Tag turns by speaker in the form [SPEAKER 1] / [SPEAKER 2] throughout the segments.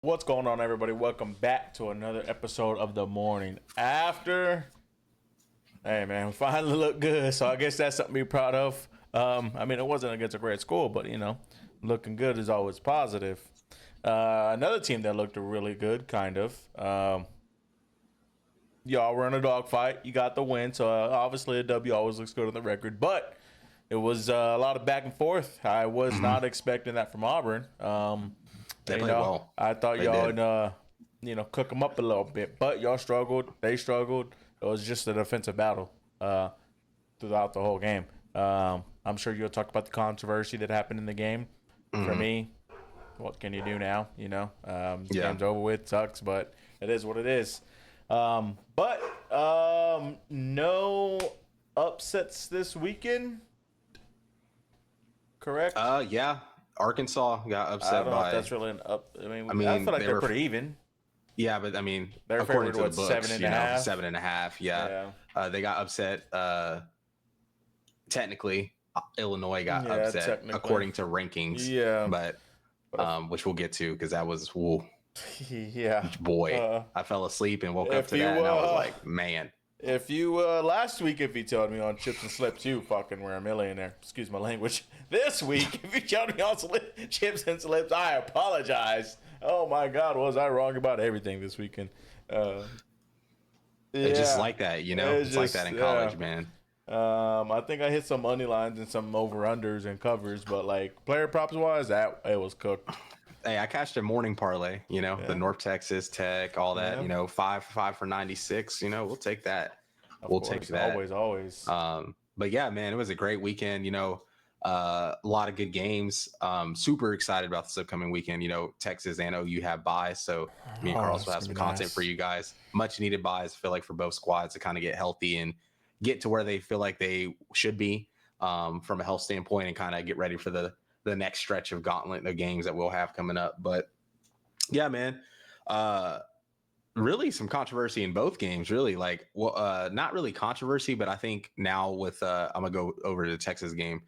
[SPEAKER 1] What's going on, everybody? Welcome back to another episode of the morning after. Hey, man, we finally look good, so I guess that's something to be proud of. It wasn't against a great school, but, looking good is always positive. Another team that looked really good, kind of. Y'all were in a dogfight. You got the win, so obviously a W always looks good on the record, but it was a lot of back and forth. I was not expecting that from Auburn.
[SPEAKER 2] They played well.
[SPEAKER 1] I thought
[SPEAKER 2] They
[SPEAKER 1] y'all
[SPEAKER 2] did.
[SPEAKER 1] would, cook them up a little bit, but y'all struggled. They struggled. It was just a defensive battle throughout the whole game. I'm sure you'll talk about the controversy that happened in the game. For me, what can you do now? Game's over with. Sucks, but it is what it is. No upsets this weekend. Correct?
[SPEAKER 2] Yeah. Arkansas got
[SPEAKER 1] I
[SPEAKER 2] upset
[SPEAKER 1] don't know
[SPEAKER 2] by.
[SPEAKER 1] if that's really an up. I
[SPEAKER 2] mean,
[SPEAKER 1] feel like
[SPEAKER 2] they
[SPEAKER 1] they're
[SPEAKER 2] were
[SPEAKER 1] pretty even.
[SPEAKER 2] Yeah, but
[SPEAKER 1] They're
[SPEAKER 2] according
[SPEAKER 1] favored,
[SPEAKER 2] to the
[SPEAKER 1] what,
[SPEAKER 2] books,
[SPEAKER 1] 7.5?
[SPEAKER 2] 7.5. Yeah. They got upset. Technically, Illinois got upset according to rankings.
[SPEAKER 1] Yeah.
[SPEAKER 2] But which we'll get to because that was
[SPEAKER 1] yeah.
[SPEAKER 2] boy. I fell asleep and woke up to that, and I was like, man.
[SPEAKER 1] If you last week, if you told me on chips and slips, you fucking were a millionaire. Excuse my language. This week, if you told me on chips and slips, I apologize. Oh my God, was I wrong about everything this weekend?
[SPEAKER 2] It's just like that, It's like that in college, man.
[SPEAKER 1] I think I hit some money lines and some over-unders and covers, but like player props wise, that it was cooked.
[SPEAKER 2] Hey, I cashed a morning parlay, the North Texas Tech, all that, 5 for 96, we'll take that. We'll take that.
[SPEAKER 1] Always.
[SPEAKER 2] But yeah, man, it was a great weekend, a lot of good games. Super excited about this upcoming weekend. Texas and OU have buys, so me and Carlos will have some content for you guys. Much needed buys, I feel like, for both squads to kind of get healthy and get to where they feel like they should be from a health standpoint and kind of get ready for the next stretch of gauntlet of games that we'll have coming up. But yeah, man, really some controversy in both games, really. Not really controversy, but I think now with I'm gonna go over to the Texas game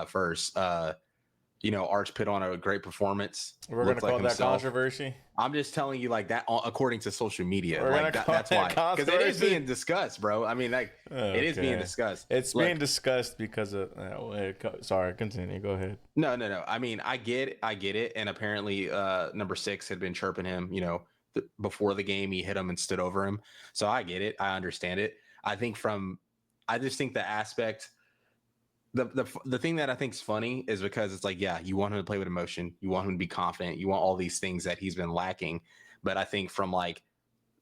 [SPEAKER 2] first. Arch put on a great performance.
[SPEAKER 1] We're gonna call that controversy.
[SPEAKER 2] I'm just telling you, like that, according to social media,
[SPEAKER 1] that's
[SPEAKER 2] why, because it is being discussed, bro. It is being discussed.
[SPEAKER 1] It's being discussed because of. Sorry, continue. Go ahead.
[SPEAKER 2] No. I get it. And apparently, number 6 had been chirping him. Before the game, he hit him and stood over him. So I get it. I understand it. I just think the aspect. The thing that I think is funny is because it's like, yeah, you want him to play with emotion. You want him to be confident. You want all these things that he's been lacking. But I think from like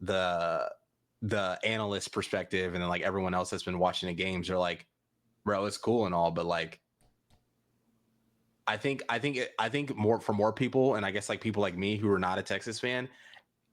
[SPEAKER 2] the analyst perspective and then like everyone else that's been watching the games are like, bro, it's cool and all, but like, I think more for more people, and I guess like people like me who are not a Texas fan,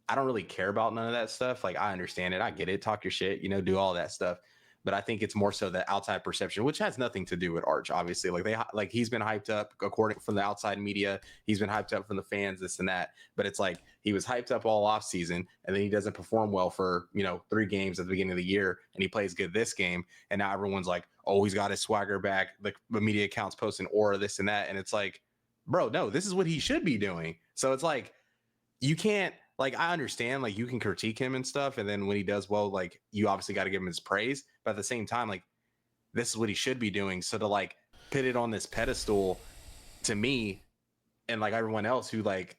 [SPEAKER 2] I don't really care about none of that stuff. Like, I understand it. I get it. Talk your shit, do all that stuff. But I think it's more so the outside perception, which has nothing to do with Arch, obviously. Like he's been hyped up according from the outside media. He's been hyped up from the fans, this and that. But it's like he was hyped up all off season, and then he doesn't perform well for 3 games at the beginning of the year, and he plays good this game, and now everyone's like, oh, he's got his swagger back. The media accounts posting aura, this and that, and it's like, bro, no, this is what he should be doing. So it's like you can't. Like, I understand, like, you can critique him and stuff, and then when he does well, like, you obviously got to give him his praise. But at the same time, like, this is what he should be doing. So to, like, put it on this pedestal to me and, like, everyone else who, like,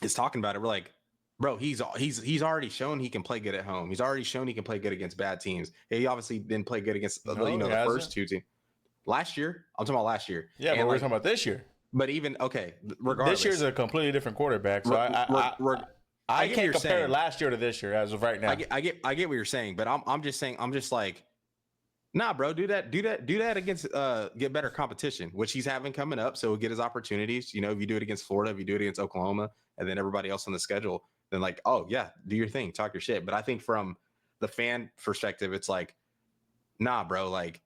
[SPEAKER 2] is talking about it, we're like, bro, he's already shown he can play good at home. He's already shown he can play good against bad teams. He obviously didn't play good against, the first 2 teams. Last year? I'm talking about last year.
[SPEAKER 1] Yeah, but we're talking about this year.
[SPEAKER 2] But even, okay, regardless.
[SPEAKER 1] This year's a completely different quarterback, so I can't compare last year to this year as of right now.
[SPEAKER 2] I get what you're saying, but I'm just saying, I'm just like, nah, bro, do that against get better competition, which he's having coming up. So he'll get his opportunities. If you do it against Florida, if you do it against Oklahoma, and then everybody else on the schedule, then like, oh yeah, do your thing, talk your shit. But I think from the fan perspective, it's like, nah, bro, like,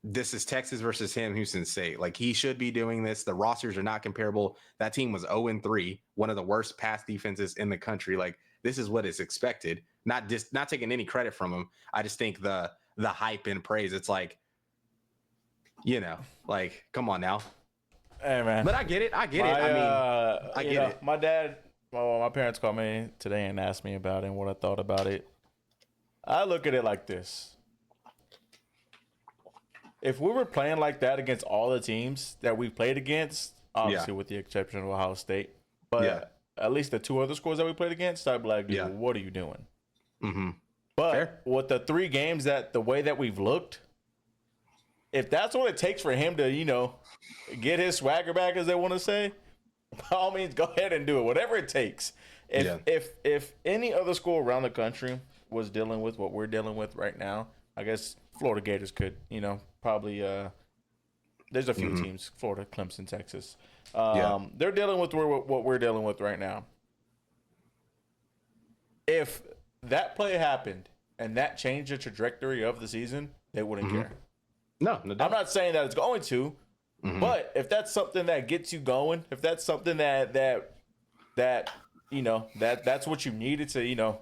[SPEAKER 2] this is Texas versus him, Houston State. Like, he should be doing this. The rosters are not comparable. That team was 0-3, one of the worst pass defenses in the country. Like, this is what is expected. Not taking any credit from him. I just think the hype and praise. It's like, like, come on now.
[SPEAKER 1] Hey, man.
[SPEAKER 2] But I get it. I get it. I get it.
[SPEAKER 1] My dad Well, my parents called me today and asked me about it and what I thought about it. I look at it like this. If we were playing like that against all the teams that we played against, obviously with the exception of Ohio State, but at least the two other schools that we played against, I'd be like, dude, what are you doing?
[SPEAKER 2] Mm-hmm.
[SPEAKER 1] But
[SPEAKER 2] Fair.
[SPEAKER 1] with the 3 games the way that we've looked, if that's what it takes for him to, get his swagger back, as they want to say, by all means, go ahead and do it. Whatever it takes. If any other school around the country was dealing with what we're dealing with right now, I guess Florida Gators could, probably. There's a few teams: Florida, Clemson, Texas. They're dealing with what we're dealing with right now. If that play happened and that changed the trajectory of the season, they wouldn't care.
[SPEAKER 2] No doubt.
[SPEAKER 1] I'm not saying that it's going to, but if that's something that gets you going, if that's something that's what you needed to,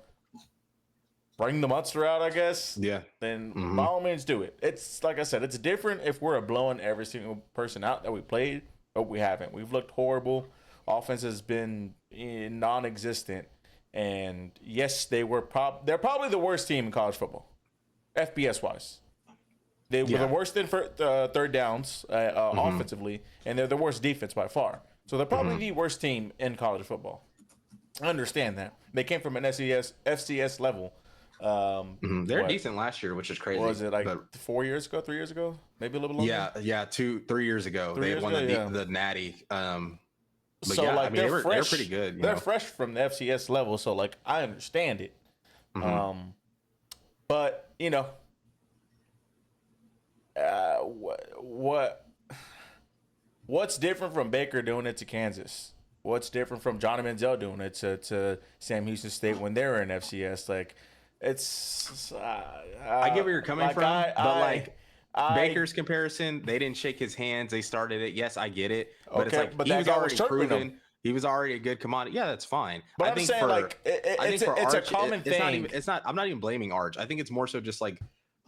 [SPEAKER 1] bring the monster out, I guess.
[SPEAKER 2] Yeah.
[SPEAKER 1] Then by all means do it. It's like I said, it's different if we're blowing every single person out that we played, but we haven't. We've looked horrible. Offense has been non-existent. And yes, they're probably the worst team in college football, FBS wise. They were the worst in third downs offensively, and they're the worst defense by far. So they're probably the worst team in college football. I understand that. They came from an FCS level.
[SPEAKER 2] They're decent last year, which is crazy.
[SPEAKER 1] Was it 4 years ago, 3 years ago? Maybe a little bit longer?
[SPEAKER 2] Yeah, 3 years ago. They had won the Natty. But
[SPEAKER 1] so
[SPEAKER 2] they were pretty good.
[SPEAKER 1] They're fresh from the FCS level, so I understand it. But what's different from Baker doing it to Kansas? What's different from Johnny Manziel doing it to Sam Houston State when they were in FCS? It's
[SPEAKER 2] I get where you're coming from, but Baker's comparison, they didn't shake his hands. They started it. Yes, I get it. But it's he was already proven. He was already a good commodity. Yeah, that's fine.
[SPEAKER 1] But I'm saying it's a common thing.
[SPEAKER 2] I'm not even blaming Arch. I think it's more so just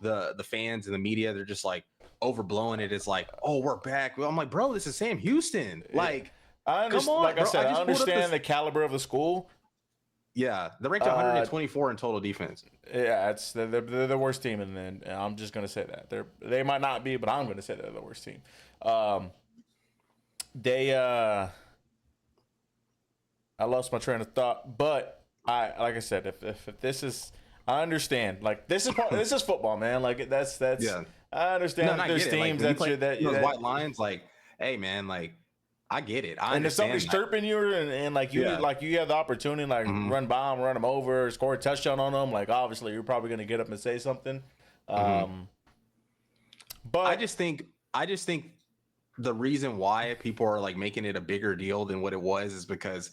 [SPEAKER 2] the fans and the media. They're just overblowing it. It's oh, we're back. Well, I'm like, bro, this is Sam Houston.
[SPEAKER 1] I understand. Come on, I understand the caliber of the school.
[SPEAKER 2] Yeah, they're ranked 124 in total defense.
[SPEAKER 1] Yeah, they're the worst team, and then I'm just gonna say that they might not be, but I'm gonna say they're the worst team. I lost my train of thought, but like I said, if this is, I understand. This is football, man. That's
[SPEAKER 2] yeah.
[SPEAKER 1] I understand.
[SPEAKER 2] No,
[SPEAKER 1] there's teams that
[SPEAKER 2] white lines. Hey, man, I get it.
[SPEAKER 1] And if somebody's chirping you and you have the opportunity run by them, run them over, score a touchdown on them, obviously you're probably gonna get up and say something. But
[SPEAKER 2] I just think the reason why people are making it a bigger deal than what it was is because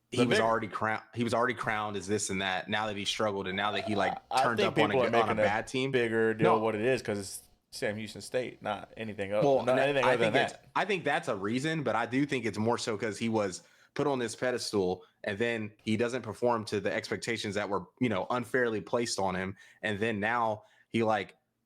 [SPEAKER 2] he was already crowned as this and that. Now that he struggled and now that he turned up on a bad team,
[SPEAKER 1] bigger deal what it is because it's Sam Houston State, not anything else. Well, anything other than that.
[SPEAKER 2] I think that's a reason, but I do think it's more so because he was put on this pedestal and then he doesn't perform to the expectations that were, unfairly placed on him. And then now he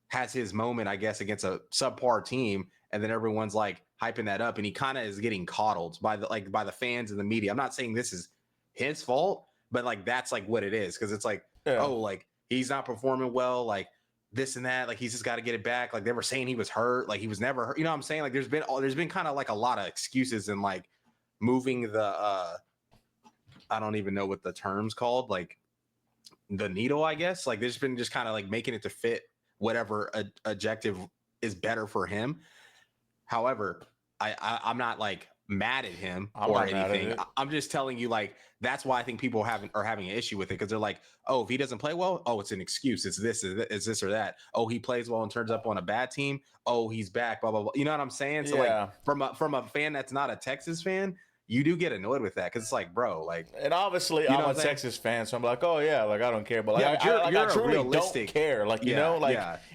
[SPEAKER 2] has his moment, I guess, against a subpar team. And then everyone's hyping that up and he kind of is getting coddled by the fans and the media. I'm not saying this is his fault, but that's what it is. Cause it's he's not performing well. This and that, he's just got to get it back. They were saying he was hurt, he was never hurt. You know what I'm saying? There's been kind of a lot of excuses and moving the I don't even know what the term's called, the needle, I guess. There's been just kind of making it to fit whatever objective is better for him. However, I'm not mad at him or anything. I'm just telling you that's why I think people are having an issue with it because they're oh, if he doesn't play well, oh, it's an excuse. It's this or that. Oh, he plays well and turns up on a bad team. Oh, he's back. Blah blah blah. You know what I'm saying? So from a fan that's not a Texas fan, you do get annoyed with that because it's bro,
[SPEAKER 1] and obviously I'm a Texas fan, so I'm oh yeah, I don't care, but I truly don't care.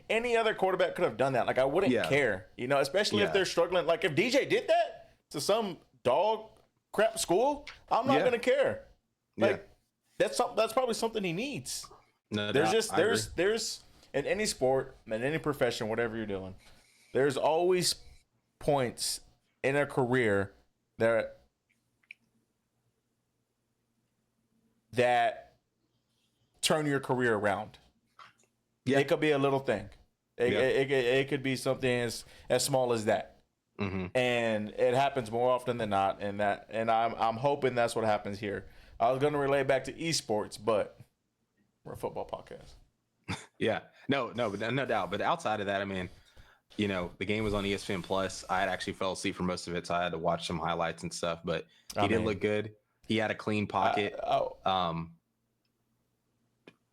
[SPEAKER 1] Any other quarterback could have done that. I wouldn't care, especially if they're struggling. If DJ did that to some dog crap school, I'm not gonna care. That's probably something he needs.
[SPEAKER 2] No,
[SPEAKER 1] there's in any sport, in any profession, whatever you're doing, there's always points in a career that that turn your career around.
[SPEAKER 2] Yeah.
[SPEAKER 1] It could be a little thing. It could be something as small as that. And it happens more often than not. And I'm hoping that's what happens here. I was going to relate back to esports, but we're a football podcast.
[SPEAKER 2] Yeah, no doubt. But outside of that, I mean, the game was on ESPN Plus. I had actually fell asleep for most of it, so I had to watch some highlights and stuff. But he did look good. He had a clean pocket.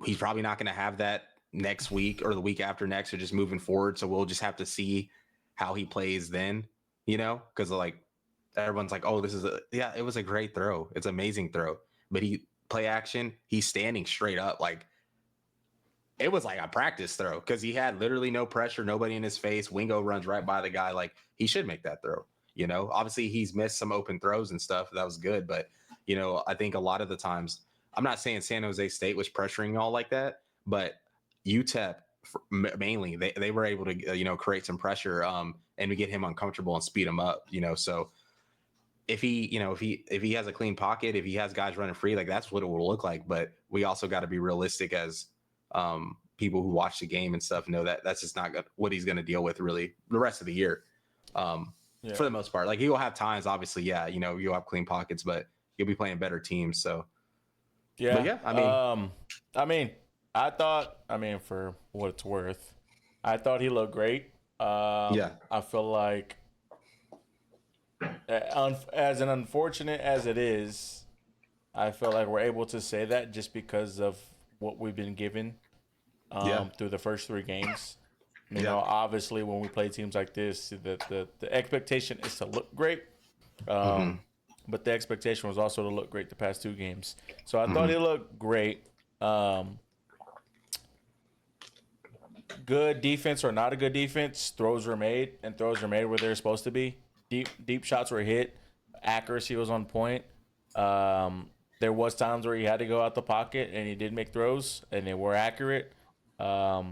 [SPEAKER 2] He's probably not going to have that next week or the week after next, or just moving forward. So we'll just have to see how he plays then. Because like everyone's like, oh, it was a great throw. It's an amazing throw. But he play action. He's standing straight up like. It was like a practice throw because he had literally no pressure, nobody in his face. Wingo runs right by the guy. Like, he should make that throw. Obviously he's missed some open throws and stuff. That was good. But, I think a lot of the times, I'm not saying San Jose State was pressuring y'all like that, but UTEP mainly, they were able to, create some pressure and to get him uncomfortable and speed him up, So if he has a clean pocket, if he has guys running free, like that's what it will look like. But we also got to be realistic as people who watch the game and stuff know that that's just not what he's going to deal with really the rest of the year. For the most part, like he will have times, obviously. Yeah. You'll have clean pockets, but you'll be playing better teams. So
[SPEAKER 1] yeah, I thought, for what it's worth, I thought he looked great. I feel like as an unfortunate as it is, I feel like we're able to say that just because of what we've been given through the first 3 games. Obviously when we play teams like this, the expectation is to look great. But the expectation was also to look great the past 2 games. So I thought he looked great. Good defense or not a good defense, throws were made, and throws were made where they're supposed to be. Deep shots were hit. Accuracy was on point. There was times where he had to go out the pocket, and he did make throws, and they were accurate. I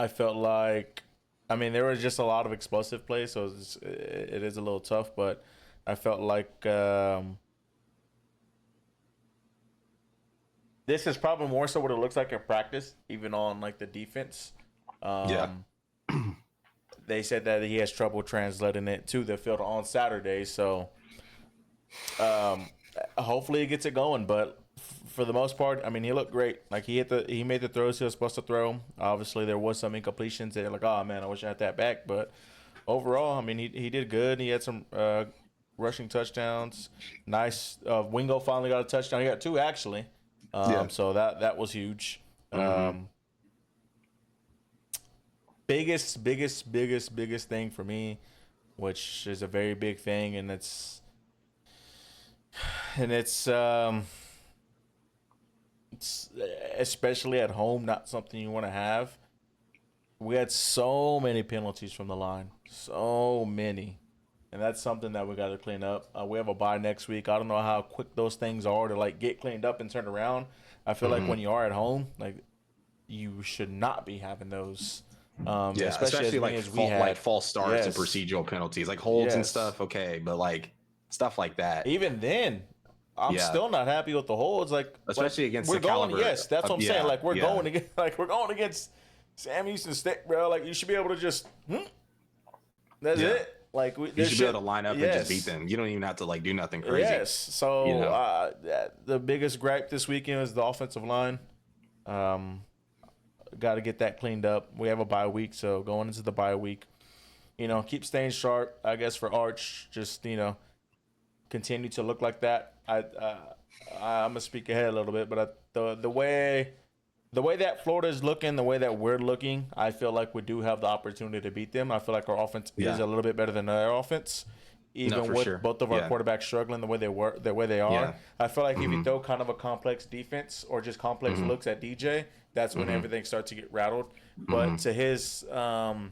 [SPEAKER 1] felt like, there was just a lot of explosive plays, so it is a little tough, but I felt like this is probably more so what it looks like in practice, even on like the defense. They said that he has trouble translating it to the field on Saturday, so hopefully he gets it going. But for the most part, he looked great. Like he made the throws he was supposed to throw. Obviously, there was some incompletions. They're like, oh man, I wish I had that back. But overall, he did good. He had some rushing touchdowns. Nice. Wingo finally got a touchdown. He got 2 actually. So that was huge. Biggest thing for me, which is a very big thing, and it's especially at home, not something you want to have. We had so many penalties from the line, so many, and that's something that we got to clean up. We have a bye next week. I don't know how quick those things are to like get cleaned up and turned around. I feel like when you are at home, like you should not be having those.
[SPEAKER 2] Especially like false starts and procedural penalties, like holds and stuff. Okay, but like stuff like that.
[SPEAKER 1] Even then, I'm still not happy with the holds. Like
[SPEAKER 2] especially against
[SPEAKER 1] we're
[SPEAKER 2] the
[SPEAKER 1] going.
[SPEAKER 2] caliber.
[SPEAKER 1] Yes, that's what I'm saying. Like we're going against Sam Houston State, bro. Like you should be able to just. That's it. Like
[SPEAKER 2] you should be able to line up and just beat them. You don't even have to like do nothing crazy.
[SPEAKER 1] Yes. So the biggest gripe this weekend is the offensive line. Got to get that cleaned up. We have a bye week, so going into the bye week, keep staying sharp. I guess for Arch, just continue to look like that. I'm gonna speak ahead a little bit, but the way that Florida is looking, the way that we're looking, I feel like we do have the opportunity to beat them. I feel like our offense is a little bit better than their offense, even with both of our quarterbacks struggling the way they are. Yeah. I feel like if you throw kind of a complex defense or just complex looks at DJ, that's when everything starts to get rattled. But to his to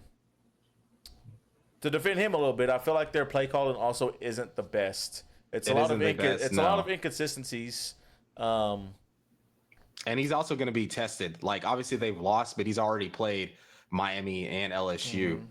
[SPEAKER 1] defend him a little bit, I feel like their play calling also isn't the best. It's a lot of inconsistencies.
[SPEAKER 2] And he's also going to be tested. Like obviously they've lost, but he's already played Miami and LSU.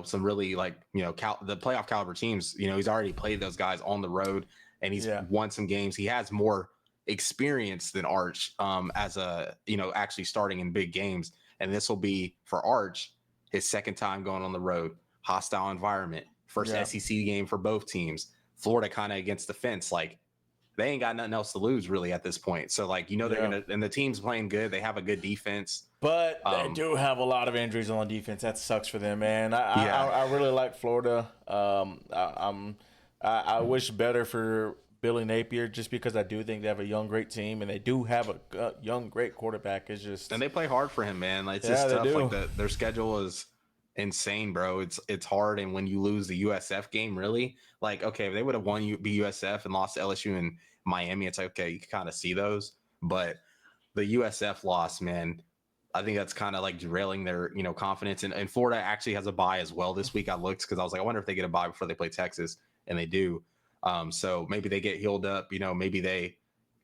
[SPEAKER 2] Some really like the playoff caliber teams. He's already played those guys on the road, and he's won some games. He has more experience than Arch as a, actually starting in big games. And this will be for Arch his second time going on the road, hostile environment, first SEC game for both teams. Florida kind of against the fence, like they ain't got nothing else to lose really at this point. So like, they're gonna, and the team's playing good. They have a good defense,
[SPEAKER 1] but they do have a lot of injuries on defense. That sucks for them, man. I really like Florida. I wish better for Billy Napier, just because I do think they have a young, great team, and they do have a young, great quarterback. It's just,
[SPEAKER 2] and they play hard for him, man. Like, it's just tough. Like their schedule is insane, bro. It's hard, and when you lose the USF game, really, like, okay, if they would have won USF and lost to LSU and Miami, it's like, okay, you can kind of see those, but the USF loss, man, I think that's kind of like derailing their, confidence. And Florida actually has a bye as well this week. I looked because I was like, I wonder if they get a bye before they play Texas, and they do. So maybe they get healed up, maybe they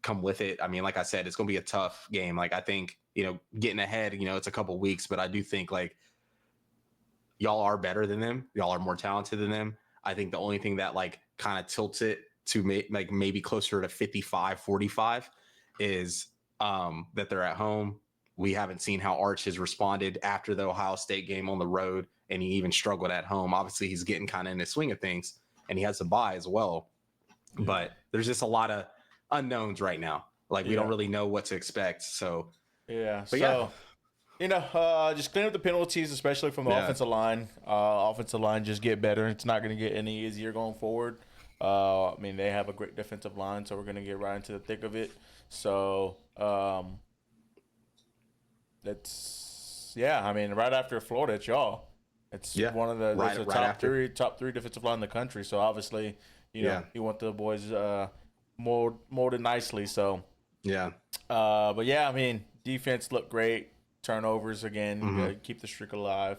[SPEAKER 2] come with it. I mean, like I said, it's going to be a tough game. Like, I think, getting ahead, it's a couple weeks, but I do think like y'all are better than them. Y'all are more talented than them. I think the only thing that like kind of tilts it to like maybe closer to 55-45 is that they're at home. We haven't seen how Arch has responded after the Ohio State game on the road, and he even struggled at home. Obviously, he's getting kind of in the swing of things, and he has a bye as well. Yeah. But there's just a lot of unknowns right now. Like, we don't really know what to expect. So,
[SPEAKER 1] just clean up the penalties, especially from the offensive line. Offensive line, just get better. It's not going to get any easier going forward. I mean, they have a great defensive line, so we're going to get right into the thick of it. So, I mean, right after Florida, it's y'all. It's one of the top three defensive line in the country. So obviously, you want the boys molded nicely. So but yeah, I mean, defense looked great. Turnovers again, keep the streak alive.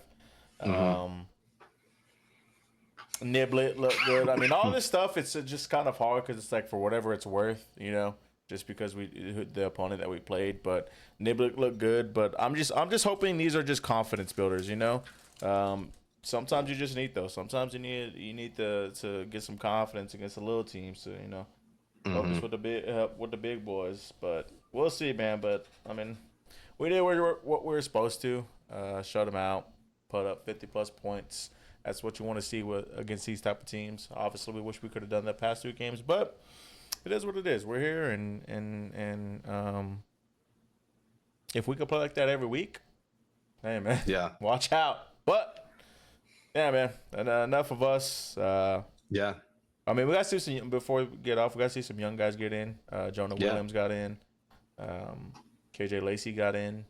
[SPEAKER 1] Niblet looked good. I mean, all this stuff, it's just kind of hard because it's like for whatever it's worth, just because the opponent that we played. But Niblet looked good. But I'm just hoping these are just confidence builders, Sometimes you just need those. Sometimes you need to get some confidence against the little teams to focus with the big boys. But we'll see, man. But I mean, we did what we were supposed to. Shut them out, put up 50+ points. That's what you want to see against these type of teams. Obviously, we wish we could have done that past 2 games, but it is what it is. We're here, and if we could play like that every week, hey man, watch out. But yeah, man, and enough of us. I mean, we got to see some before we get off. We got to see some young guys get in. Jonah Williams got in. KJ Lacey got in.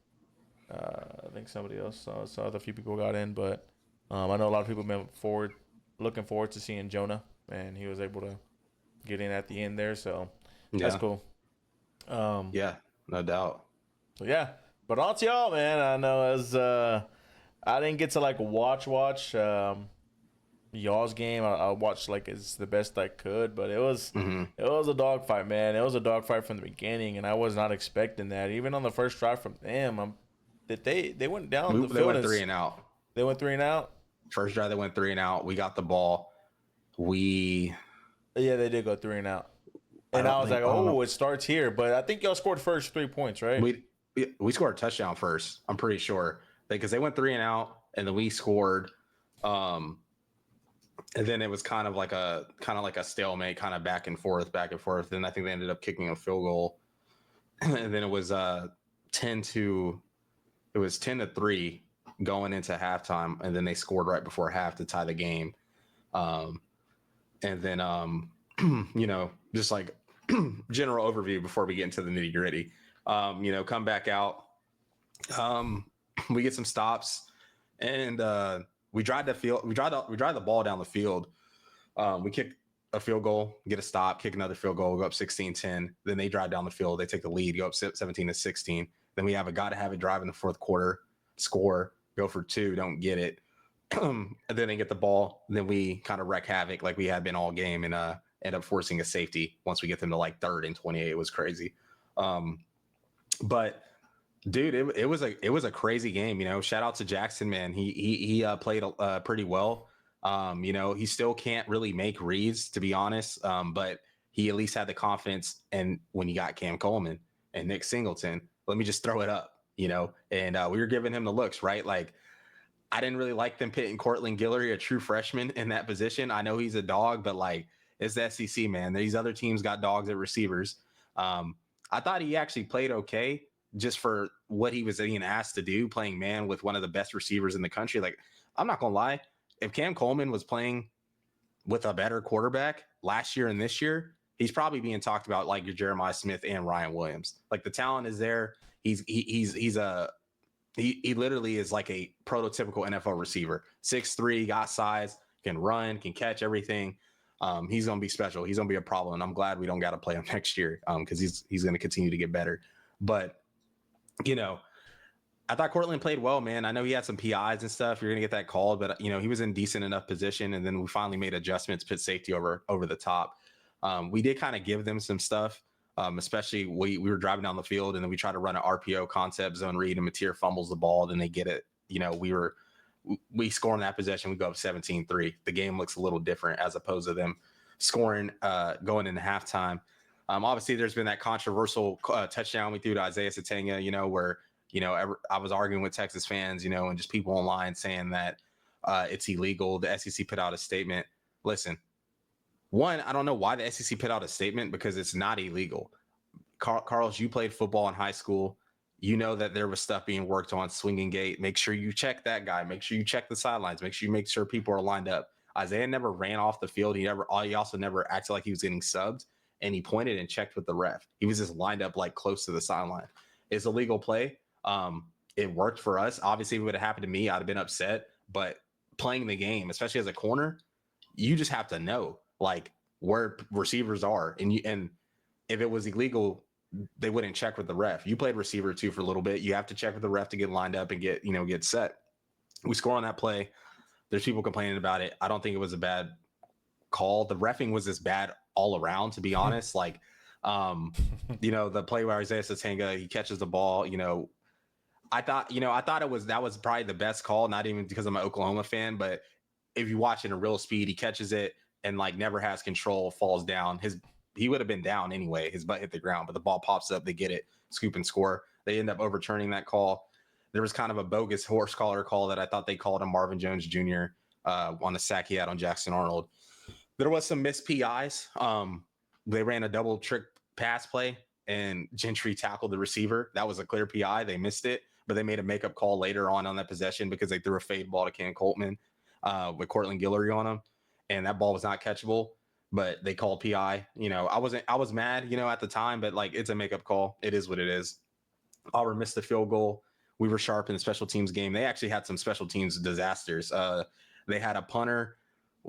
[SPEAKER 1] I think somebody else, saw a few people got in, but I know a lot of people have been looking forward to seeing Jonah, and he was able to get in at the end there, so that's cool.
[SPEAKER 2] No doubt.
[SPEAKER 1] So yeah, but on to y'all, man. I know as I didn't get to like watch y'all's game. I watched like it's the best I could, but it was a dogfight, man. It was a dogfight from the beginning, and I was not expecting that. Even on the first drive from them, they went down the field.
[SPEAKER 2] They went 3 and out.
[SPEAKER 1] They went 3 and out.
[SPEAKER 2] First drive, they went 3 and out. We got the ball.
[SPEAKER 1] They did go 3 and out. And I was like, it starts here. But I think y'all scored first 3 points, right?
[SPEAKER 2] We scored a touchdown first. I'm pretty sure because they went 3 and out, and then we scored. And then it was kind of like a stalemate, kind of back and forth. Then I think they ended up kicking a field goal, and then it was 10-3 going into halftime, and then they scored right before half to tie the game. And then just like general overview before we get into the nitty gritty. Come back out. We get some stops, and we drive the ball down the field. We kick a field goal, get a stop, kick another field goal, go up 16-10. Then they drive down the field, they take the lead, go up 17-16. Then we have a gotta have it drive in the fourth quarter, score, go for 2, don't get it. And then they get the ball. Then we kind of wreak havoc like we had been all game, and end up forcing a safety once we get them to like 3rd and 28. It was crazy. But dude, it was a crazy game. Shout out to Jackson, man. He played pretty well. He still can't really make reads, to be honest. But he at least had the confidence. And when you got Cam Coleman and Nick Singleton, let me just throw it up, and we were giving him the looks, right? Like, I didn't really like them pitting Cortland Guillory, a true freshman, in that position. I know he's a dog, but like, it's the SEC, man. These other teams got dogs at receivers. I thought he actually played okay just for what he was being asked to do, playing man with one of the best receivers in the country. Like, I'm not going to lie. If Cam Coleman was playing with a better quarterback last year and this year, he's probably being talked about like your Jeremiah Smith and Ryan Williams. Like, the talent is there. He literally is like a prototypical NFL receiver. 6'3", got size, can run, can catch everything. He's going to be special. He's going to be a problem. And I'm glad we don't got to play him next year because he's going to continue to get better. But, I thought Cortland played well, man. I know he had some PIs and stuff. You're going to get that called, but, he was in decent enough position. And then we finally made adjustments, put safety over the top. We did kind of give them some stuff, especially we were driving down the field and then we tried to run an RPO concept zone read and Mateer fumbles the ball. Then they get it. We score in that possession. We go up 17-3. The game looks a little different as opposed to them scoring going into halftime. Obviously, there's been that controversial touchdown we threw to Isaiah Satenga, where, I was arguing with Texas fans, and just people online saying that it's illegal. The SEC put out a statement. Listen, one, I don't know why the SEC put out a statement because it's not illegal. Carlos, you played football in high school. You know that there was stuff being worked on, swinging gate. Make sure you check that guy. Make sure you check the sidelines. Make sure people are lined up. Isaiah never ran off the field. He also never acted like he was getting subbed, and he pointed and checked with the ref. He was just lined up like close to the sideline. It's a legal play. It worked for us. Obviously, if it would have happened to me, I'd have been upset. But playing the game, especially as a corner, you just have to know like where receivers are, and if it was illegal, they wouldn't check with the ref. You played receiver too for a little bit. You have to check with the ref to get lined up and get set. We score on that play. There's people complaining about it. I don't think it was a bad call. The reffing was this bad all around, to be honest. Like, the play where Isaiah Satenga, he catches the ball, I thought that was probably the best call, not even because I'm an Oklahoma fan, but if you watch it in real speed, he catches it and like never has control, falls down. He would have been down anyway. His butt hit the ground, but the ball pops up. They get it, scoop and score. They end up overturning that call. There was kind of a bogus horse collar call that I thought they called on Marvin Jones Jr. On a sack he had on Jackson Arnold. There was some missed PIs. They ran a double trick pass play and Gentry tackled the receiver. That was a clear PI. They missed it, but they made a makeup call later on that possession because they threw a fade ball to Cam Coleman with Cortland Guillory on him, and that ball was not catchable. But they called PI. I was mad, at the time, but like it's a makeup call. It is what it is. Auburn missed the field goal. We were sharp in the special teams game. They actually had some special teams disasters. They had a punter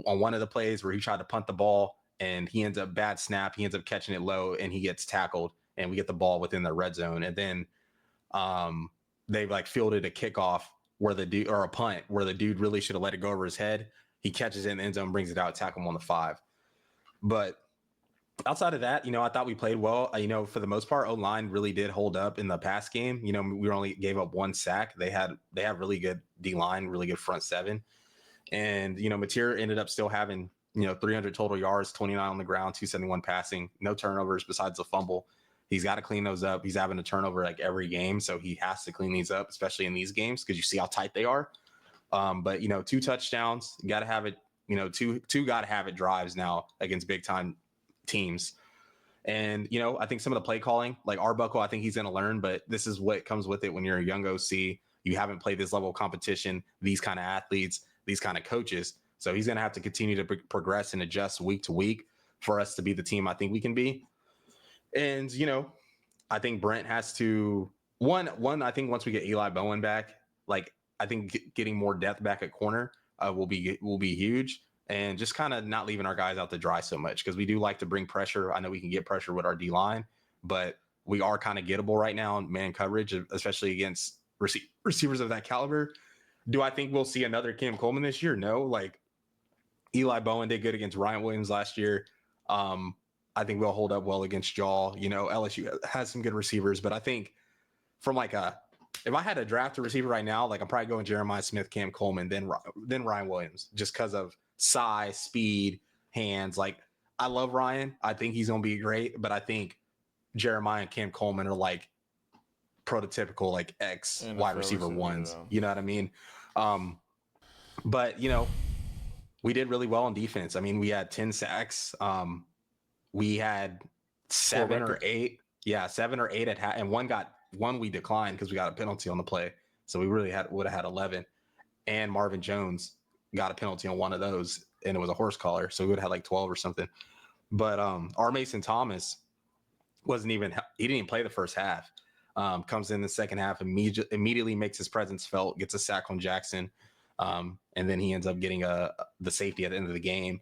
[SPEAKER 2] on one of the plays where he tried to punt the ball and he ends up bad snap. He ends up catching it low and he gets tackled and we get the ball within the red zone. And then they like fielded a kickoff where the dude, or a punt where the dude really should have let it go over his head. He catches it in the end zone, brings it out, tackle him on the 5. But outside of that, I thought we played well. For the most part, O-line really did hold up in the pass game. We only gave up 1 sack. They have really good D-line, really good front 7. And, Mateer ended up still having, 300 total yards, 29 on the ground, 271 passing, no turnovers besides the fumble. He's got to clean those up. He's having a turnover like every game, so he has to clean these up, especially in these games because you see how tight they are. But 2 touchdowns, got to have it. Two got to have it drives now against big time teams. And I think some of the play calling, like Arbuckle, I think he's going to learn. But this is what comes with it when you're a young OC. You haven't played this level of competition, these kind of athletes, these kind of coaches. So he's going to have to continue to progress and adjust week to week for us to be the team I think we can be. And, I think Brent has to one, I think once we get Eli Bowen back, like I think getting more depth back at corner will be huge. And just kind of not leaving our guys out to dry so much because we do like to bring pressure. I know we can get pressure with our D-line, but we are kind of gettable right now in man coverage, especially against receivers of that caliber. Do I think we'll see another Cam Coleman this year? No. Like Eli Bowen did good against Ryan Williams last year. I think we'll hold up well against Jaw. LSU has some good receivers, but I think from if I had to draft a receiver right now, like I'm probably going Jeremiah Smith, Cam Coleman, then Ryan Williams, just because of size, speed, hands. Like I love Ryan. I think he's going to be great, but I think Jeremiah and Cam Coleman are like prototypical like X
[SPEAKER 1] NFL
[SPEAKER 2] wide receiver ones.
[SPEAKER 1] yeah.
[SPEAKER 2] You know what I mean? But we did really well on defense. I mean, we had 10 sacks. We had 7 or 8. Yeah, 7 or 8 and one we declined because we got a penalty on the play. So we really would have had 11. And Marvin Jones got a penalty on one of those, and it was a horse collar. So we would have had like 12 or something. But our Mason Thomas he didn't even play the first half. Comes in the second half, immediately makes his presence felt, gets a sack on Jackson. And then he ends up getting the safety at the end of the game.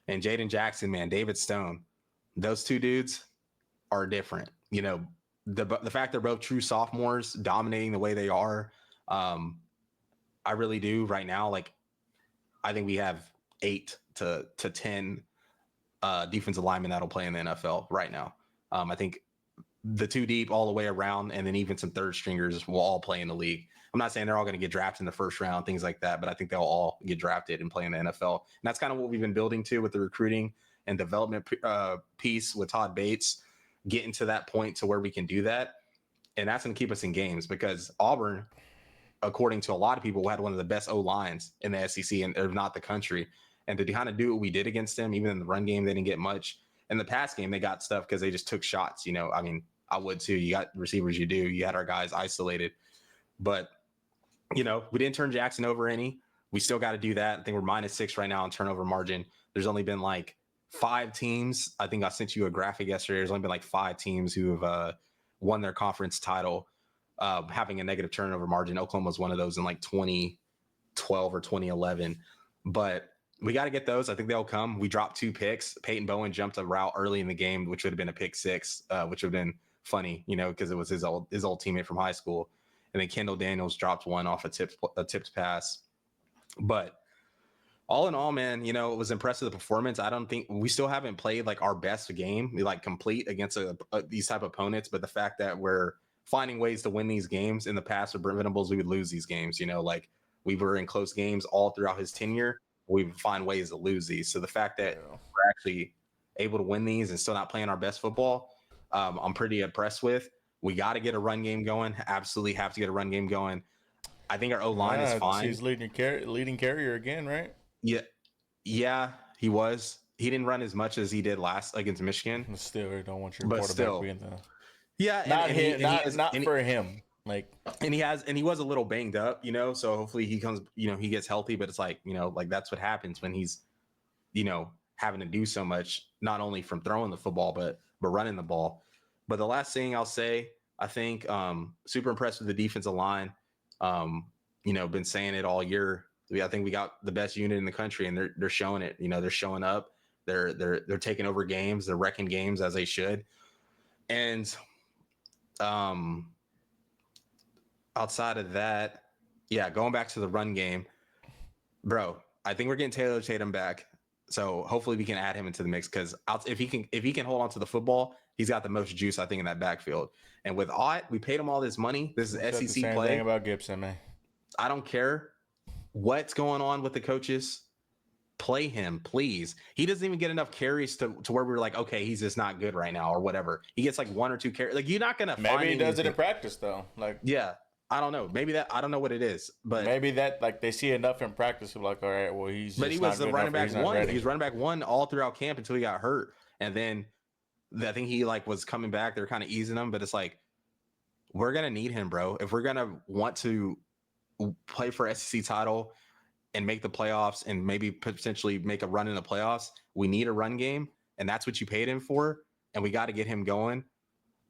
[SPEAKER 2] And Jaden Jackson, man, David Stone, those two dudes are different. The fact they're both true sophomores dominating the way they are, I really do right now. Like, I think we have 8 to 10 defensive linemen that'll play in the NFL right now. I think the 2 deep all the way around, and then even some third stringers will all play in the league. I'm not saying they're all going to get drafted in the first round, things like that, but I think they'll all get drafted and play in the NFL. And that's kind of what we've been building to with the recruiting and development piece with Todd Bates, getting to that point to where we can do that. And that's going to keep us in games, because Auburn, according to a lot of people, had one of the best O-lines in the SEC, and if not the country. And to kind of do what we did against them, even in the run game, they didn't get much. In the pass game, they got stuff because they just took shots. I mean, I would too. You got receivers, you had our guys isolated. But, we didn't turn Jackson over any. We still got to do that. I think we're -6 right now in turnover margin. There's only been like 5 teams. I think I sent you a graphic yesterday. There's only been like 5 teams who have won their conference title having a negative turnover margin. Oklahoma was one of those in like 2012 or 2011. But we got to get those. I think they'll come. We dropped 2 picks. Peyton Bowen jumped a route early in the game, which would have been a pick 6, which would have been funny, because it was his old teammate from high school. And then Kendall Daniels dropped one off a tipped pass. But all in all, man, it was impressive, the performance. I don't think we still haven't played like our best game, like complete against these type of opponents. But the fact that we're finding ways to win these games, in the past with Brent Venables, we would lose these games. Like we were in close games all throughout his tenure. We would find ways to lose these. So the fact that we're actually able to win these and still not playing our best football, I'm pretty impressed with. We got to get a run game going. Absolutely have to get a run game going. I think our O-line is fine.
[SPEAKER 1] He's leading carrier again, right?
[SPEAKER 2] Yeah, he was. He didn't run as much as he did last against Michigan.
[SPEAKER 1] Still, you don't want your quarterback being the.
[SPEAKER 2] Yeah,
[SPEAKER 1] not for him. Like,
[SPEAKER 2] and he was a little banged up, so hopefully he comes, he gets healthy, but it's like, like that's what happens when he's, having to do so much, not only from throwing the football, but running the ball. But the last thing I'll say, I think super impressed with the defensive line. Been saying it all year. I think we got the best unit in the country, and they're showing it. They're showing up. They're taking over games. They're wrecking games as they should. And outside of that, going back to the run game, bro, I think we're getting Taylor Tatum back. So hopefully we can add him into the mix, because if he can hold on to the football, he's got the most juice, I think, in that backfield. And with Ott, we paid him all this money. This is SEC
[SPEAKER 1] the same
[SPEAKER 2] play.
[SPEAKER 1] Thing about Gibson, man.
[SPEAKER 2] I don't care what's going on with the coaches. Play him, please. He doesn't even get enough carries to where we're like, okay, he's just not good right now or whatever. He gets like 1 or 2 carries. Like, you're not gonna.
[SPEAKER 1] Maybe he does it in practice though. Like,
[SPEAKER 2] yeah. I don't know. Maybe I don't know what it is, but
[SPEAKER 1] maybe that, like, they see enough in practice. Like, all right, well, he's. But he was the running back 1.
[SPEAKER 2] He was running back 1 all throughout camp until he got hurt, and then I think he was coming back. They're kind of easing him, but it's like, we're gonna need him, bro. If we're gonna want to play for SEC title and make the playoffs and maybe potentially make a run in the playoffs, we need a run game, and that's what you paid him for, and we got to get him going.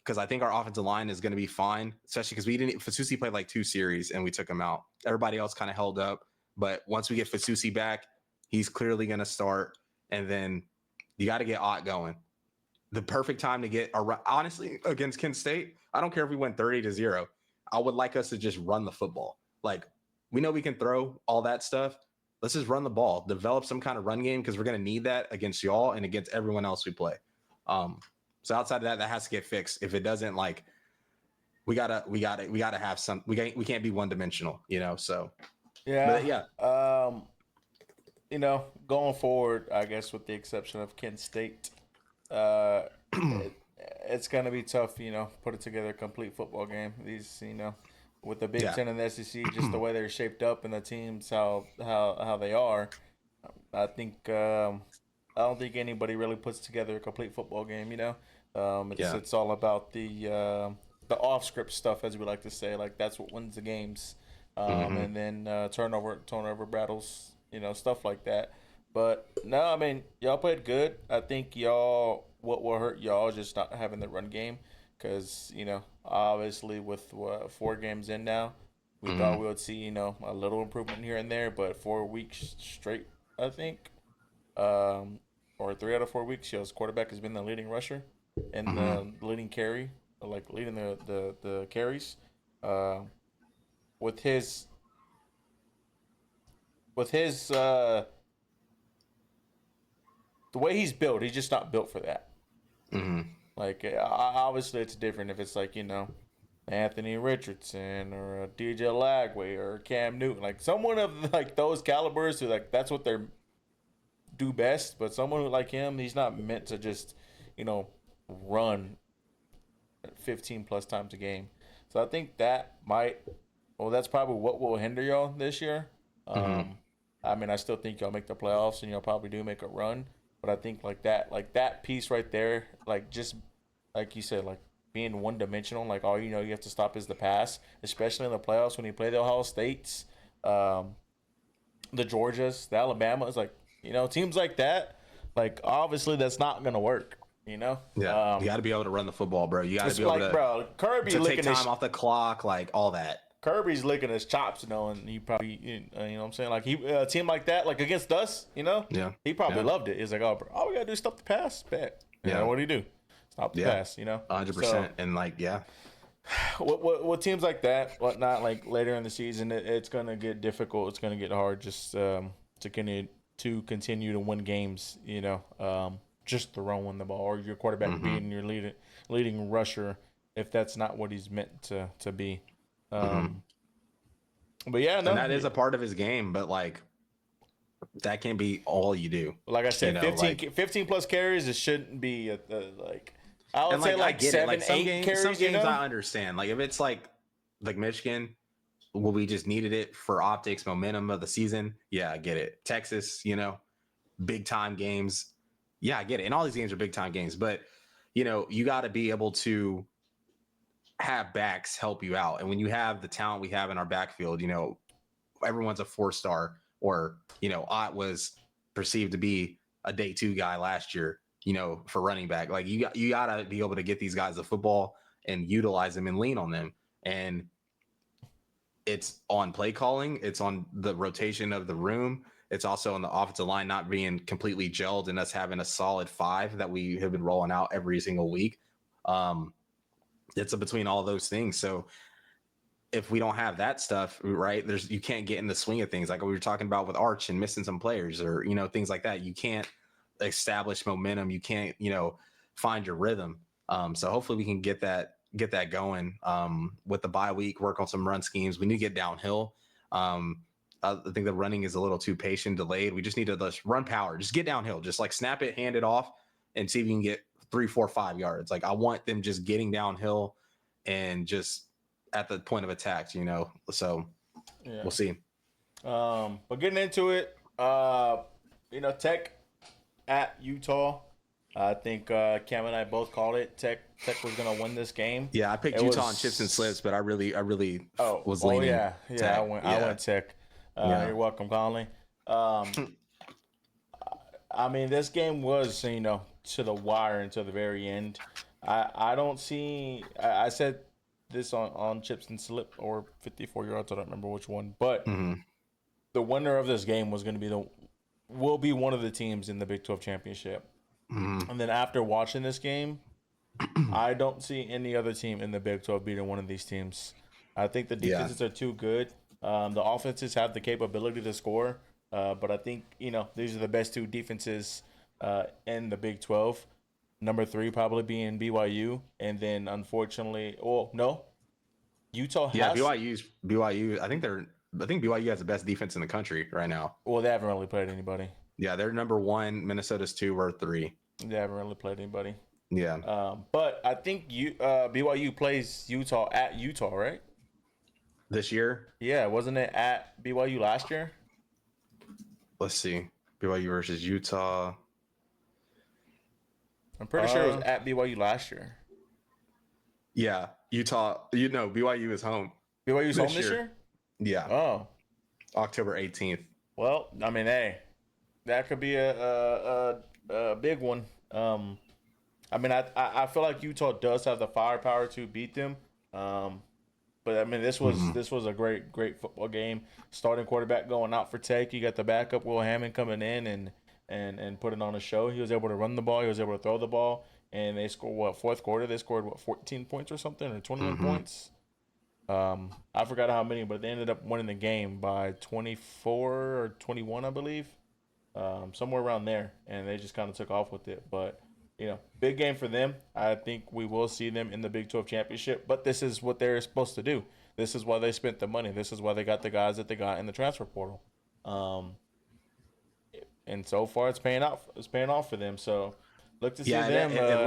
[SPEAKER 2] Because I think our offensive line is going to be fine, especially because Fasusi played like 2 series and we took him out. Everybody else kind of held up. But once we get Fasusi back, he's clearly going to start. And then you got to get Ott going. The perfect time to get, honestly, against Kent State, I don't care if we went 30-0. I would like us to just run the football. Like, we know we can throw all that stuff. Let's just run the ball, develop some kind of run game, because we're going to need that against y'all and against everyone else we play. So outside of that has to get fixed. If it doesn't, like, we gotta have some. We can't be one dimensional, So
[SPEAKER 1] yeah,
[SPEAKER 2] but yeah.
[SPEAKER 1] going forward, I guess with the exception of Kent State, uh, it, it's gonna be tough. Putting together a complete football game. These, with the Big
[SPEAKER 2] Yeah.
[SPEAKER 1] Ten and the SEC, just the way they're shaped up and the teams how they are. I think I don't think anybody really puts together a complete football game. It's
[SPEAKER 2] Yeah.
[SPEAKER 1] it's all about the off script stuff, as we like to say. Like that's what wins the games,
[SPEAKER 2] Hmm.
[SPEAKER 1] and then turnover battles, stuff like that. But no, I mean y'all played good. I think y'all what will hurt y'all is just not having the run game, because obviously with 4 games in now, we thought
[SPEAKER 2] Hmm.
[SPEAKER 1] we would see a little improvement here and there, but 4 weeks straight, I think, um, or 3 out of 4 weeks, his quarterback has been the leading rusher and
[SPEAKER 2] Hmm.
[SPEAKER 1] the leading carry, like leading the carries. Uh, with his the way he's built, he's just not built for that.
[SPEAKER 2] Hmm.
[SPEAKER 1] Like obviously, it's different if it's like Anthony Richardson or DJ Lagway or Cam Newton, like someone of like those calibers who like that's what they're do best. But someone who like him, he's not meant to just you know run 15 plus times a game. So I think that might, well, that's probably what will hinder y'all this year.
[SPEAKER 2] Hmm.
[SPEAKER 1] Um, I mean, I still think y'all make the playoffs and y'all probably do make a run, but I think like that piece right there, like just like you said, like being one dimensional, like all you have to stop is the pass, especially in the playoffs when you play the Ohio States, um, the Georgias, the Alabamas, like teams like that. Like obviously that's not gonna work. You know,
[SPEAKER 2] Yeah. You
[SPEAKER 1] um,
[SPEAKER 2] got to be able to run the football, bro. You got to
[SPEAKER 1] it's
[SPEAKER 2] be able
[SPEAKER 1] like, bro, Kirby
[SPEAKER 2] to take
[SPEAKER 1] licking
[SPEAKER 2] time
[SPEAKER 1] his
[SPEAKER 2] off the clock, like all that.
[SPEAKER 1] Kirby's licking his chops, and he probably, you know what I'm saying? Like, a team like that, like against us,
[SPEAKER 2] Yeah.
[SPEAKER 1] he probably
[SPEAKER 2] Yeah.
[SPEAKER 1] loved it. He's like, oh, bro, all we got to do is stop the pass. Bet.
[SPEAKER 2] Yeah.
[SPEAKER 1] What do you do? Stop the
[SPEAKER 2] Yeah.
[SPEAKER 1] pass. So,
[SPEAKER 2] 100%. And like, yeah.
[SPEAKER 1] what teams like that, whatnot, like later in the season, it's going to get difficult. It's going to get hard just to continue to win games, just throwing the ball or your quarterback
[SPEAKER 2] Hmm.
[SPEAKER 1] being your leading rusher if that's not what he's meant to be.
[SPEAKER 2] Hmm.
[SPEAKER 1] Um, but yeah,
[SPEAKER 2] And
[SPEAKER 1] no,
[SPEAKER 2] that is a part of his game, but like that can't be all you do,
[SPEAKER 1] like I said, 15,
[SPEAKER 2] like
[SPEAKER 1] 15 plus carries. It shouldn't be like I would
[SPEAKER 2] and
[SPEAKER 1] say
[SPEAKER 2] like I
[SPEAKER 1] like
[SPEAKER 2] get it.
[SPEAKER 1] seven,
[SPEAKER 2] Like
[SPEAKER 1] eight
[SPEAKER 2] some
[SPEAKER 1] carries.
[SPEAKER 2] games I understand. Like if it's like Michigan, well, we just needed it for optics, momentum of the season. Yeah, I get it. Texas, big time games. Yeah, I get it. And all these games are big time games, but you got to be able to have backs help you out. And when you have the talent we have in our backfield, everyone's a 4-star, or Ott was perceived to be a day 2 guy last year, for running back. Like you gotta be able to get these guys the football and utilize them and lean on them. And it's on play calling, it's on the rotation of the room, it's also on the offensive line not being completely gelled and us having a solid 5 that we have been rolling out every single week. Um, it's between all those things. So if we don't have that stuff, right, you can't get in the swing of things like we were talking about with Arch and missing some players, or things like that. You can't establish momentum. You can't find your rhythm. So hopefully we can get that going with the bye week. Work on some run schemes. We need to get downhill. I think the running is a little too patient, delayed. We just need to just run power. Just get downhill. Just like snap it, hand it off, and see if you can get 3, 4, 5 yards. Like I want them just getting downhill and just at the point of attack, So
[SPEAKER 1] Yeah.
[SPEAKER 2] we'll see.
[SPEAKER 1] But getting into it, Tech at Utah. I think Cam and I both called it. Tech was gonna win this game.
[SPEAKER 2] Yeah, I picked
[SPEAKER 1] It
[SPEAKER 2] Utah on chips and slips,
[SPEAKER 1] was
[SPEAKER 2] but I really was
[SPEAKER 1] oh
[SPEAKER 2] leaning
[SPEAKER 1] yeah. I
[SPEAKER 2] Tech.
[SPEAKER 1] went I
[SPEAKER 2] Yeah,
[SPEAKER 1] went Tech.
[SPEAKER 2] yeah.
[SPEAKER 1] You're welcome, Conley. Um, I mean, this game was to the wire until the very end. I don't see. I said this on chips and slip or 54 yards. I don't remember which one, but
[SPEAKER 2] Hmm.
[SPEAKER 1] the winner of this game was going to will be one of the teams in the Big 12 championship.
[SPEAKER 2] Hmm.
[SPEAKER 1] And then after watching this game, I don't see any other team in the Big 12 beating one of these teams. I think the
[SPEAKER 2] Yeah,
[SPEAKER 1] defenses are too good. The offenses have the capability to score, but I think these are the best 2 defenses in the Big 12. Number 3 probably being BYU, and then unfortunately, well, no, Utah
[SPEAKER 2] yeah.
[SPEAKER 1] has
[SPEAKER 2] BYU. I think they're I think BYU has the best defense in the country right now.
[SPEAKER 1] Well, they haven't really played anybody.
[SPEAKER 2] Yeah, they're number 1. Minnesota's 2. We're 3.
[SPEAKER 1] They haven't really played anybody.
[SPEAKER 2] Yeah.
[SPEAKER 1] But I think BYU plays Utah at Utah, right?
[SPEAKER 2] This year,
[SPEAKER 1] Yeah, wasn't it at BYU last year?
[SPEAKER 2] let's see. BYU versus Utah.
[SPEAKER 1] I'm pretty sure it was at BYU last year.
[SPEAKER 2] Yeah, Utah. BYU is home.
[SPEAKER 1] BYU's home this year?
[SPEAKER 2] Yeah,
[SPEAKER 1] Oh,
[SPEAKER 2] October 18th.
[SPEAKER 1] well, I mean, hey, that could be a big one. I mean, I feel like Utah does have the firepower to beat them. But I mean, this was a great football game. Starting quarterback going out for Tech. You got the backup Will Hammond coming in and putting on a show. He was able to run the ball. He was able to throw the ball. And they scored fourth quarter? They scored 14 points or something, or 21 points. I forgot how many, but they ended up winning the game by 24 or 21, I believe, somewhere around there. And they just kind of took off with it. But big game for them. I think we will see them in the Big 12 championship. But this is what they're supposed to do. This is why they spent the money. This is why they got the guys that they got in the transfer portal. And so far, it's paying off. It's paying off for them. So look to see them.
[SPEAKER 2] They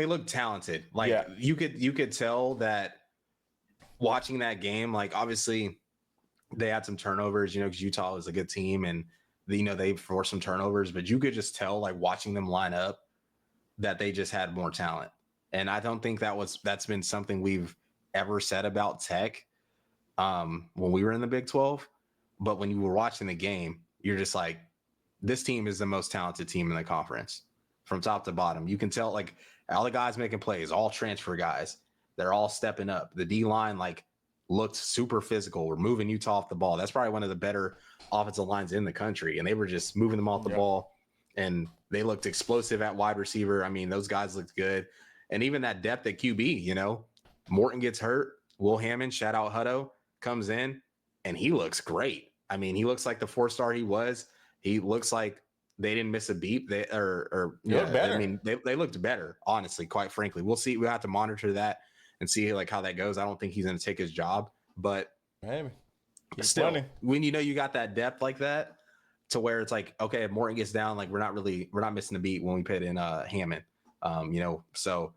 [SPEAKER 2] looked talented. Like you could tell that watching that game. Like obviously, they had some turnovers. Because Utah is a good team and. They forced some turnovers, but you could just tell, like watching them line up, that they just had more talent. And I don't think that's been something we've ever said about Tech when we were in the Big 12. But when you were watching the game, you're just like, this team is the most talented team in the conference from top to bottom. You can tell, like all the guys making plays, all transfer guys, they're all stepping up. The D line, looked super physical. We're moving Utah off the ball. That's probably one of the better offensive lines in the country. And they were just moving them off the ball. And they looked explosive at wide receiver. I mean, those guys looked good. And even that depth at QB, Morton gets hurt. Will Hammond, shout out Hutto, comes in and he looks great. I mean, he looks like the 4-star he was. He looks like they didn't miss a beat. They
[SPEAKER 1] better.
[SPEAKER 2] I mean, they looked better, honestly, quite frankly. We'll see. We'll have to monitor that and see how that goes. I don't think he's going to take his job, but
[SPEAKER 1] maybe
[SPEAKER 2] still, when you got that depth like that, to where it's like, okay, if Morton gets down, we're not missing a beat when we put in Hammond, so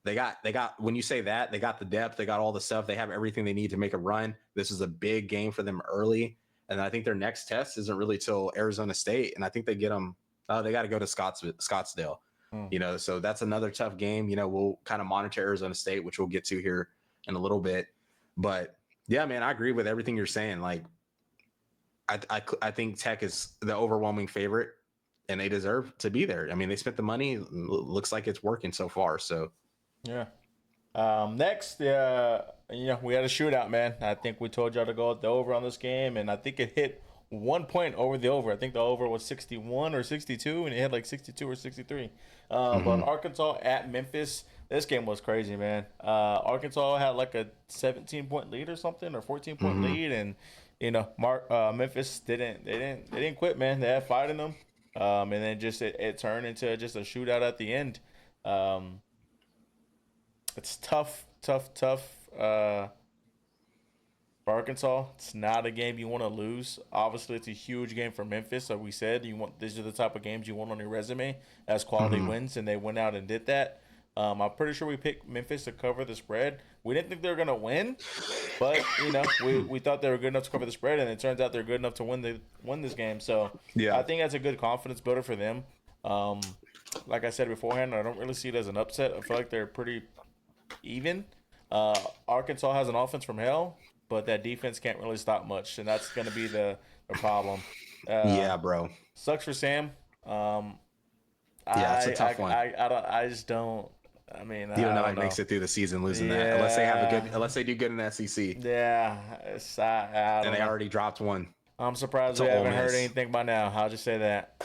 [SPEAKER 2] they got when you say that, they got the depth, they got all the stuff, they have everything they need to make a run. This is a big game for them early, and I think their next test isn't really till Arizona State, and I think they get them. They got to go to Scottsdale. So that's another tough game. We'll kind of monitor Arizona State, which we'll get to here in a little bit. But yeah, man, I agree with everything you're saying. I think Tech is the overwhelming favorite, and they deserve to be there. I mean, they spent the money. Looks like it's working so far. So
[SPEAKER 1] yeah. Next, we had a shootout, man. I think we told y'all to go with the over on this game, and I think it hit 1 point over the over. I think the over was 61 or 62, and it had 62 or 63. But Arkansas at Memphis, this game was crazy, man. Arkansas had a 17-point lead or something, or 14-point lead, and Memphis didn't quit, man. They had fight in them, and then just it turned into just a shootout at the end. It's tough. For Arkansas, it's not a game you want to lose. Obviously, it's a huge game for Memphis. Like we said, these are the type of games you want on your resume as quality wins, and they went out and did that. I'm pretty sure we picked Memphis to cover the spread. We didn't think they were gonna win, but we thought they were good enough to cover the spread, and it turns out they're good enough to win this game. So yeah, I think that's a good confidence builder for them. Like I said beforehand, I don't really see it as an upset. I feel like they're pretty even. Arkansas has an offense from hell, but that defense can't really stop much, and that's going to be the problem.
[SPEAKER 2] Yeah, bro.
[SPEAKER 1] Sucks for Sam.
[SPEAKER 2] It's a tough one.
[SPEAKER 1] I just don't. I mean,
[SPEAKER 2] you don't know how he makes it through the season losing that, unless they do good in the SEC.
[SPEAKER 1] Yeah, I don't
[SPEAKER 2] they
[SPEAKER 1] know.
[SPEAKER 2] already dropped one.
[SPEAKER 1] I'm surprised we haven't heard anything by now. I'll just say that.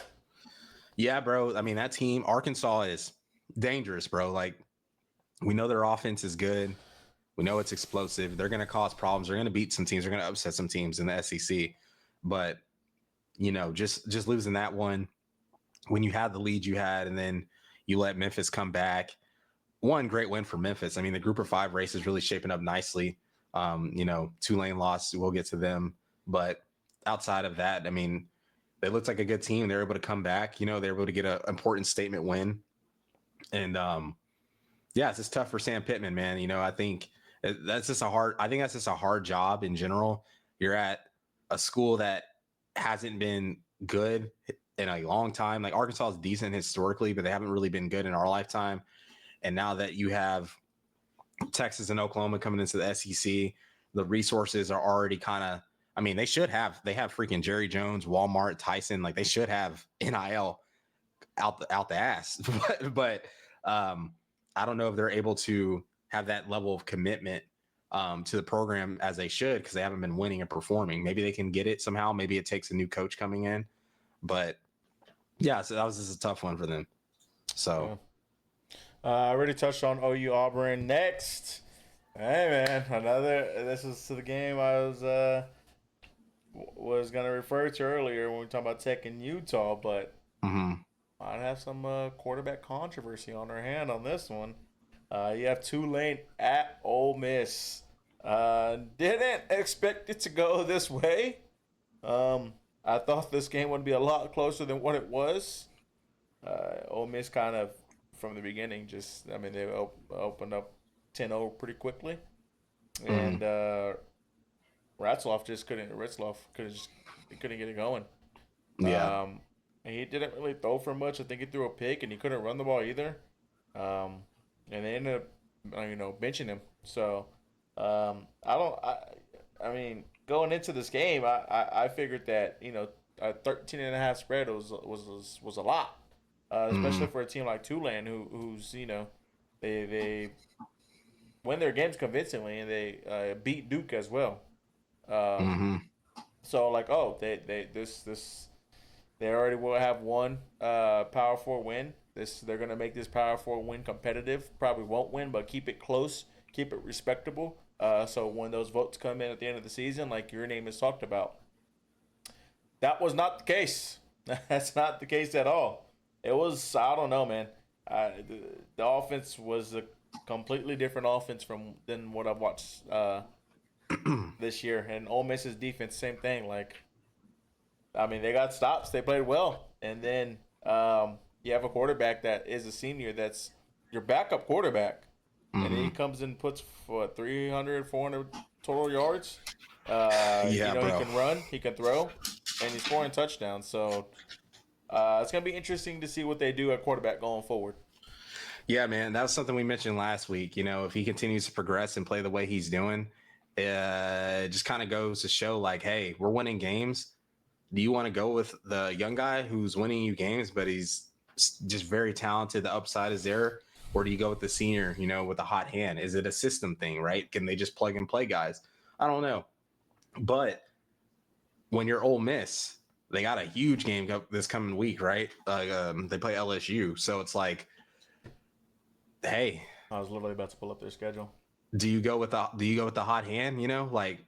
[SPEAKER 2] Yeah, bro. I mean, that team, Arkansas, is dangerous, bro. We know their offense is good. We know it's explosive. They're going to cause problems. They're going to beat some teams. They're going to upset some teams in the SEC. But, just losing that one when you had the lead you had, and then you let Memphis come back. One great win for Memphis. I mean, the Group of 5 race is really shaping up nicely. Tulane lost. We'll get to them, but outside of that, I mean, they looked like a good team. They're able to come back. They're able to get an important statement win, and it's just tough for Sam Pittman, man. I think that's just a hard job in general. You're at a school that hasn't been good in a long time. Like Arkansas is decent historically, but they haven't really been good in our lifetime. And now that you have Texas and Oklahoma coming into the SEC, the resources are already kind of, I mean, they have freaking Jerry Jones, Walmart, Tyson, like they should have NIL out the ass, but I don't know if they're able to have that level of commitment to the program as they should, because they haven't been winning and performing. Maybe they can get it somehow. Maybe it takes a new coach coming in, but so that was just a tough one for them. So
[SPEAKER 1] I already touched on OU Auburn. Next, hey man, this is the game I was gonna refer to earlier when we talked about Tech and Utah, but might have some quarterback controversy on our hand on this one. You have Tulane at Ole Miss. Didn't expect it to go this way. I thought this game would be a lot closer than what it was. Ole Miss kind of, from the beginning, they opened up 10-0 pretty quickly. And Ritzloff couldn't get it going.
[SPEAKER 2] Yeah.
[SPEAKER 1] And he didn't really throw for much. I think he threw a pick, and he couldn't run the ball either. And they ended up, benching him. So, I mean, going into this game, I figured that, a 13.5 spread was a lot, especially for a team like Tulane, who's they win their games convincingly, and they beat Duke as well. So they already will have one Power 4 win. They're gonna make this Power 4 win competitive. Probably won't win, but keep it close, keep it respectable. So when those votes come in at the end of the season, like your name is talked about, that was not the case. That's not the case at all. It was, I don't know, man. The offense was a completely different offense than what I've watched this year. And Ole Miss's defense, same thing. They got stops. They played well. And then you have a quarterback that is a senior that's your backup quarterback. And he comes in and puts, 300, 400 total yards.
[SPEAKER 2] Bro.
[SPEAKER 1] He can run, he can throw, and he's scoring touchdowns. So it's going to be interesting to see what they do at quarterback going forward.
[SPEAKER 2] Yeah, man, that was something we mentioned last week. If he continues to progress and play the way he's doing, it just kind of goes to show, hey, we're winning games. Do you want to go with the young guy who's winning you games, but he's just very talented? The upside is there. Or do you go with the senior, with a hot hand? Is it a system thing, right? Can they just plug and play guys? I don't know. But when you're Ole Miss, they got a huge game this coming week, right? They play LSU. So it's hey.
[SPEAKER 1] I was literally about to pull up their schedule.
[SPEAKER 2] Do you go with the hot hand?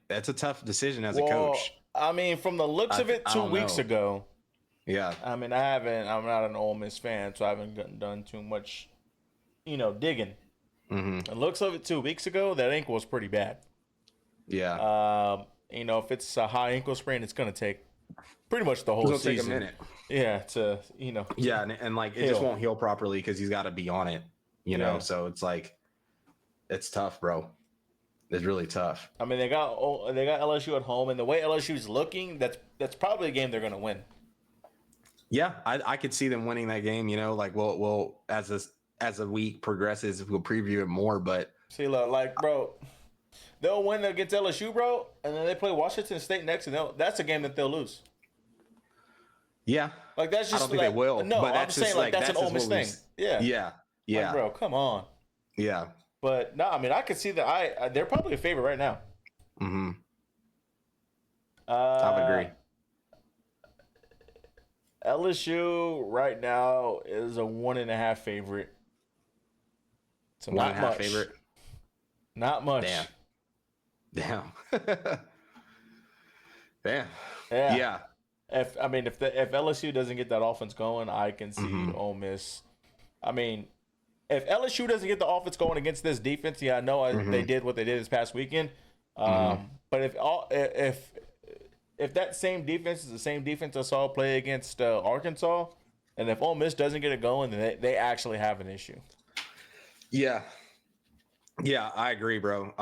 [SPEAKER 2] That's a tough decision as a coach.
[SPEAKER 1] From the looks of it, 2 weeks ago.
[SPEAKER 2] Yeah.
[SPEAKER 1] I'm not an Ole Miss fan, so I haven't done too much digging. The looks of it 2 weeks ago, that ankle was pretty bad.
[SPEAKER 2] Yeah.
[SPEAKER 1] If it's a high ankle sprain, it's going to take pretty much the whole season.
[SPEAKER 2] It'll take a minute.
[SPEAKER 1] Yeah,
[SPEAKER 2] Yeah, and it just won't heal properly because he's got to be on it, so it's it's tough, bro. It's really tough.
[SPEAKER 1] They got LSU at home, and the way LSU's looking, that's probably a game they're going to win.
[SPEAKER 2] Yeah, I could see them winning that game, we'll as the week progresses, we'll preview it more, but
[SPEAKER 1] see, look, bro, they'll win against LSU, bro, and then they play Washington State next, and that's a game that they'll lose.
[SPEAKER 2] Yeah,
[SPEAKER 1] that's just.
[SPEAKER 2] I don't think they will.
[SPEAKER 1] No,
[SPEAKER 2] but
[SPEAKER 1] I'm saying that's an Ole Miss thing.
[SPEAKER 2] Yeah.
[SPEAKER 1] Bro, come on.
[SPEAKER 2] Yeah,
[SPEAKER 1] but no, I could see that. They're probably a favorite right now.
[SPEAKER 2] I would agree.
[SPEAKER 1] LSU right now is a 1.5 favorite. So not much.
[SPEAKER 2] Favorite.
[SPEAKER 1] Not much.
[SPEAKER 2] Damn.
[SPEAKER 1] Yeah. If LSU doesn't get that offense going, I can see Ole Miss. If LSU doesn't get the offense going against this defense, I know they did what they did this past weekend. But if that same defense is the same defense I saw play against Arkansas, and if Ole Miss doesn't get it going, then they actually have an issue.
[SPEAKER 2] Yeah. Yeah, I agree, bro.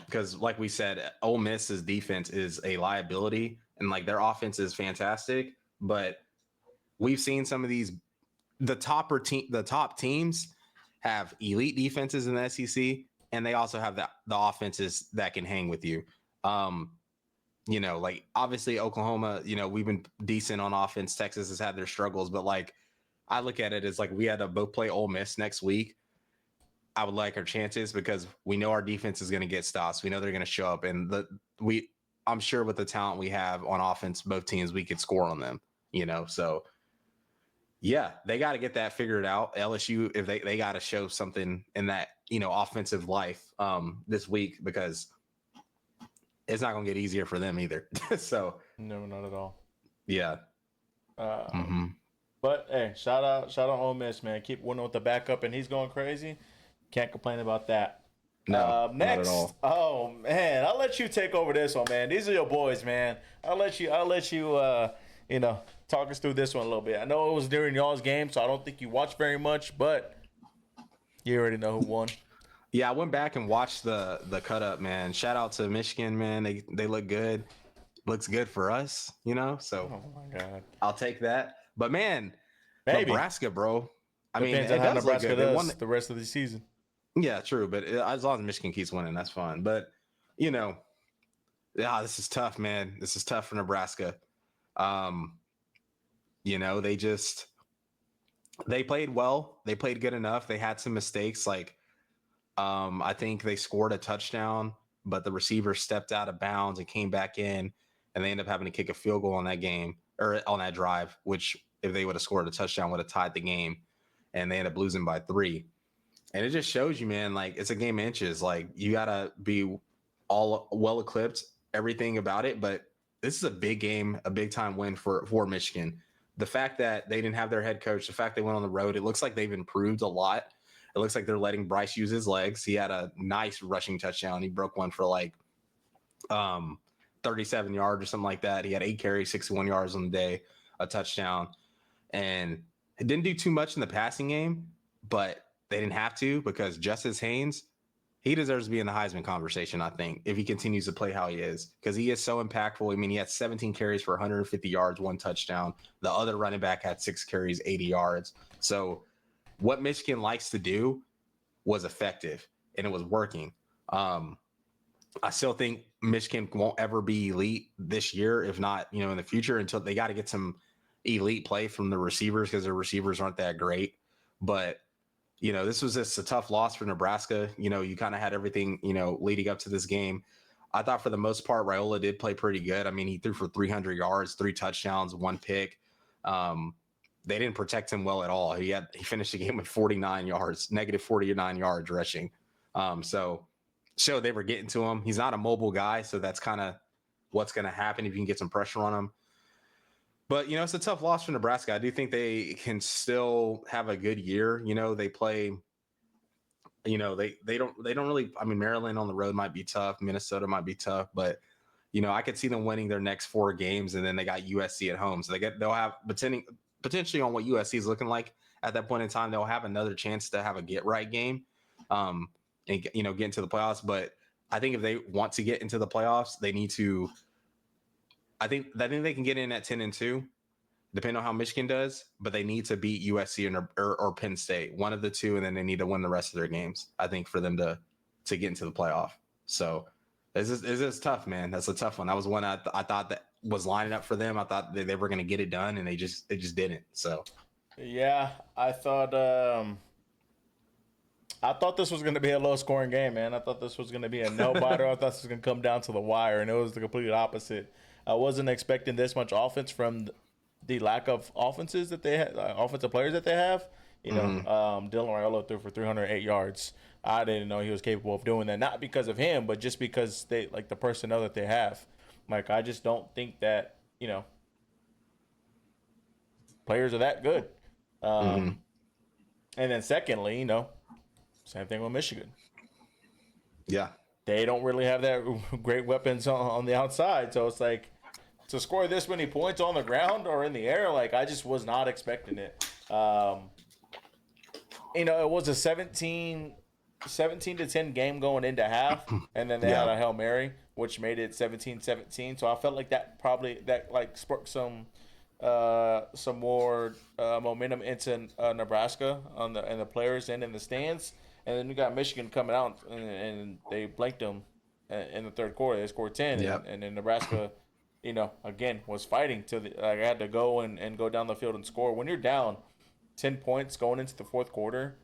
[SPEAKER 2] Because like we said, Ole Miss's defense is a liability, and like their offense is fantastic. But we've seen some of these the top teams have elite defenses in the SEC, and they also have the offenses that can hang with you. Like obviously Oklahoma, we've been decent on offense. Texas has had their struggles, but like I look at it as like we had to both play Ole Miss next week. I would like our chances because we know our defense is going to get stops. We know they're going to show up, and I'm sure with the talent we have on offense, both teams we could score on them. So yeah, they got to get that figured out. LSU, if they got to show something in that offensive life this week because it's not going to get easier for them either. So
[SPEAKER 1] no, not at all.
[SPEAKER 2] Yeah.
[SPEAKER 1] But hey, shout out Ole Miss, man. Keep winning with the backup, and he's going crazy. Can't complain about that.
[SPEAKER 2] No,
[SPEAKER 1] next.
[SPEAKER 2] not at all.
[SPEAKER 1] Oh man, I'll let you take over this one, man. These are your boys, man. I'll let you talk us through this one a little bit. I know it was during y'all's game, so I don't think you watched very much, but you already know who won.
[SPEAKER 2] Yeah, I went back and watched the cut up, man. Shout out to Michigan, man. They look good. Looks good for us, So
[SPEAKER 1] oh my god,
[SPEAKER 2] I'll take that. But man,
[SPEAKER 1] maybe.
[SPEAKER 2] Nebraska, bro. I
[SPEAKER 1] Depends
[SPEAKER 2] mean,
[SPEAKER 1] on how Nebraska does the rest of the season.
[SPEAKER 2] Yeah, true. But as long as Michigan keeps winning, that's fine. But this is tough, man. This is tough for Nebraska. They played well. They played good enough. They had some mistakes. Like, I think they scored a touchdown, but the receiver stepped out of bounds and came back in, and they ended up having to kick a field goal on that game or on that drive, which if they would have scored a touchdown would have tied the game, and they ended up losing by 3. And it just shows you, man, like it's a game of inches. Like you gotta be all well equipped, everything about it. But this is a big game, a big time win for Michigan. The fact that they didn't have their head coach, the fact they went on the road, it looks like they've improved a lot. It looks like they're letting Bryce use his legs. He had a nice rushing touchdown. He broke one for like 37 yards or something like that. He had 8 carries, 61 yards on the day, a touchdown. And it didn't do too much in the passing game, but they didn't have to because Justice Haynes, he deserves to be in the Heisman conversation, I think, if he continues to play how he is, because he is so impactful. I mean, he had 17 carries for 150 yards, 1 touchdown. The other running back had 6 carries, 80 yards. So what Michigan likes to do was effective, and it was working. I still think Michigan won't ever be elite this year, if not, in the future, until they got to get some elite play from the receivers because their receivers aren't that great. But this was just a tough loss for Nebraska. You kind of had everything, leading up to this game. I thought for the most part, Raiola did play pretty good. I mean, he threw for 300 yards, 3 touchdowns, 1 pick. They didn't protect him well at all. He finished the game with 49 yards, negative 49 yards rushing. So they were getting to him. He's not a mobile guy, so that's kind of what's going to happen if you can get some pressure on him. But, it's a tough loss for Nebraska. I do think they can still have a good year. They play, they don't really, I mean, Maryland on the road might be tough. Minnesota might be tough, but, I could see them winning their next 4 games, and then they got USC at home. So they'll have potentially on what USC is looking like at that point in time, they'll have another chance to have a get right game and, get into the playoffs. But I think if they want to get into the playoffs, they need to, I think they can get in at 10-2, depending on how Michigan does, but they need to beat USC or Penn State, one of the two, and then they need to win the rest of their games, I think, for them to get into the playoff. So this is tough, man. That's a tough one. That was one I thought that was lining up for them. I thought they were going to get it done, and they just didn't. So
[SPEAKER 1] yeah, I thought this was going to be a low-scoring game, man. I thought this was going to be a no-biter. I thought this was going to come down to the wire, and it was the complete opposite. I wasn't expecting this much offense from the lack of offenses that they have, offensive players that they have. Dylan Raiola threw for 308 yards. I didn't know he was capable of doing that, not because of him, but just because they like the personnel that they have. Like, I just don't think that players are that good. And then secondly, same thing with Michigan.
[SPEAKER 2] Yeah.
[SPEAKER 1] they don't really have that great weapons on the outside. So it's like to score this many points on the ground or in the air, like I just was not expecting it. It was a 17 to 10 game going into half, and then they had
[SPEAKER 2] Yeah.
[SPEAKER 1] a Hail Mary, which made it 17-17. So I felt like that like sparked some more momentum into Nebraska and the players and in the stands. And then you got Michigan coming out and they blanked them in the third quarter. They scored 10,
[SPEAKER 2] Yep.
[SPEAKER 1] and then Nebraska, again was fighting to the like I had to go and go down the field and score. When you're down 10 points going into the fourth quarter,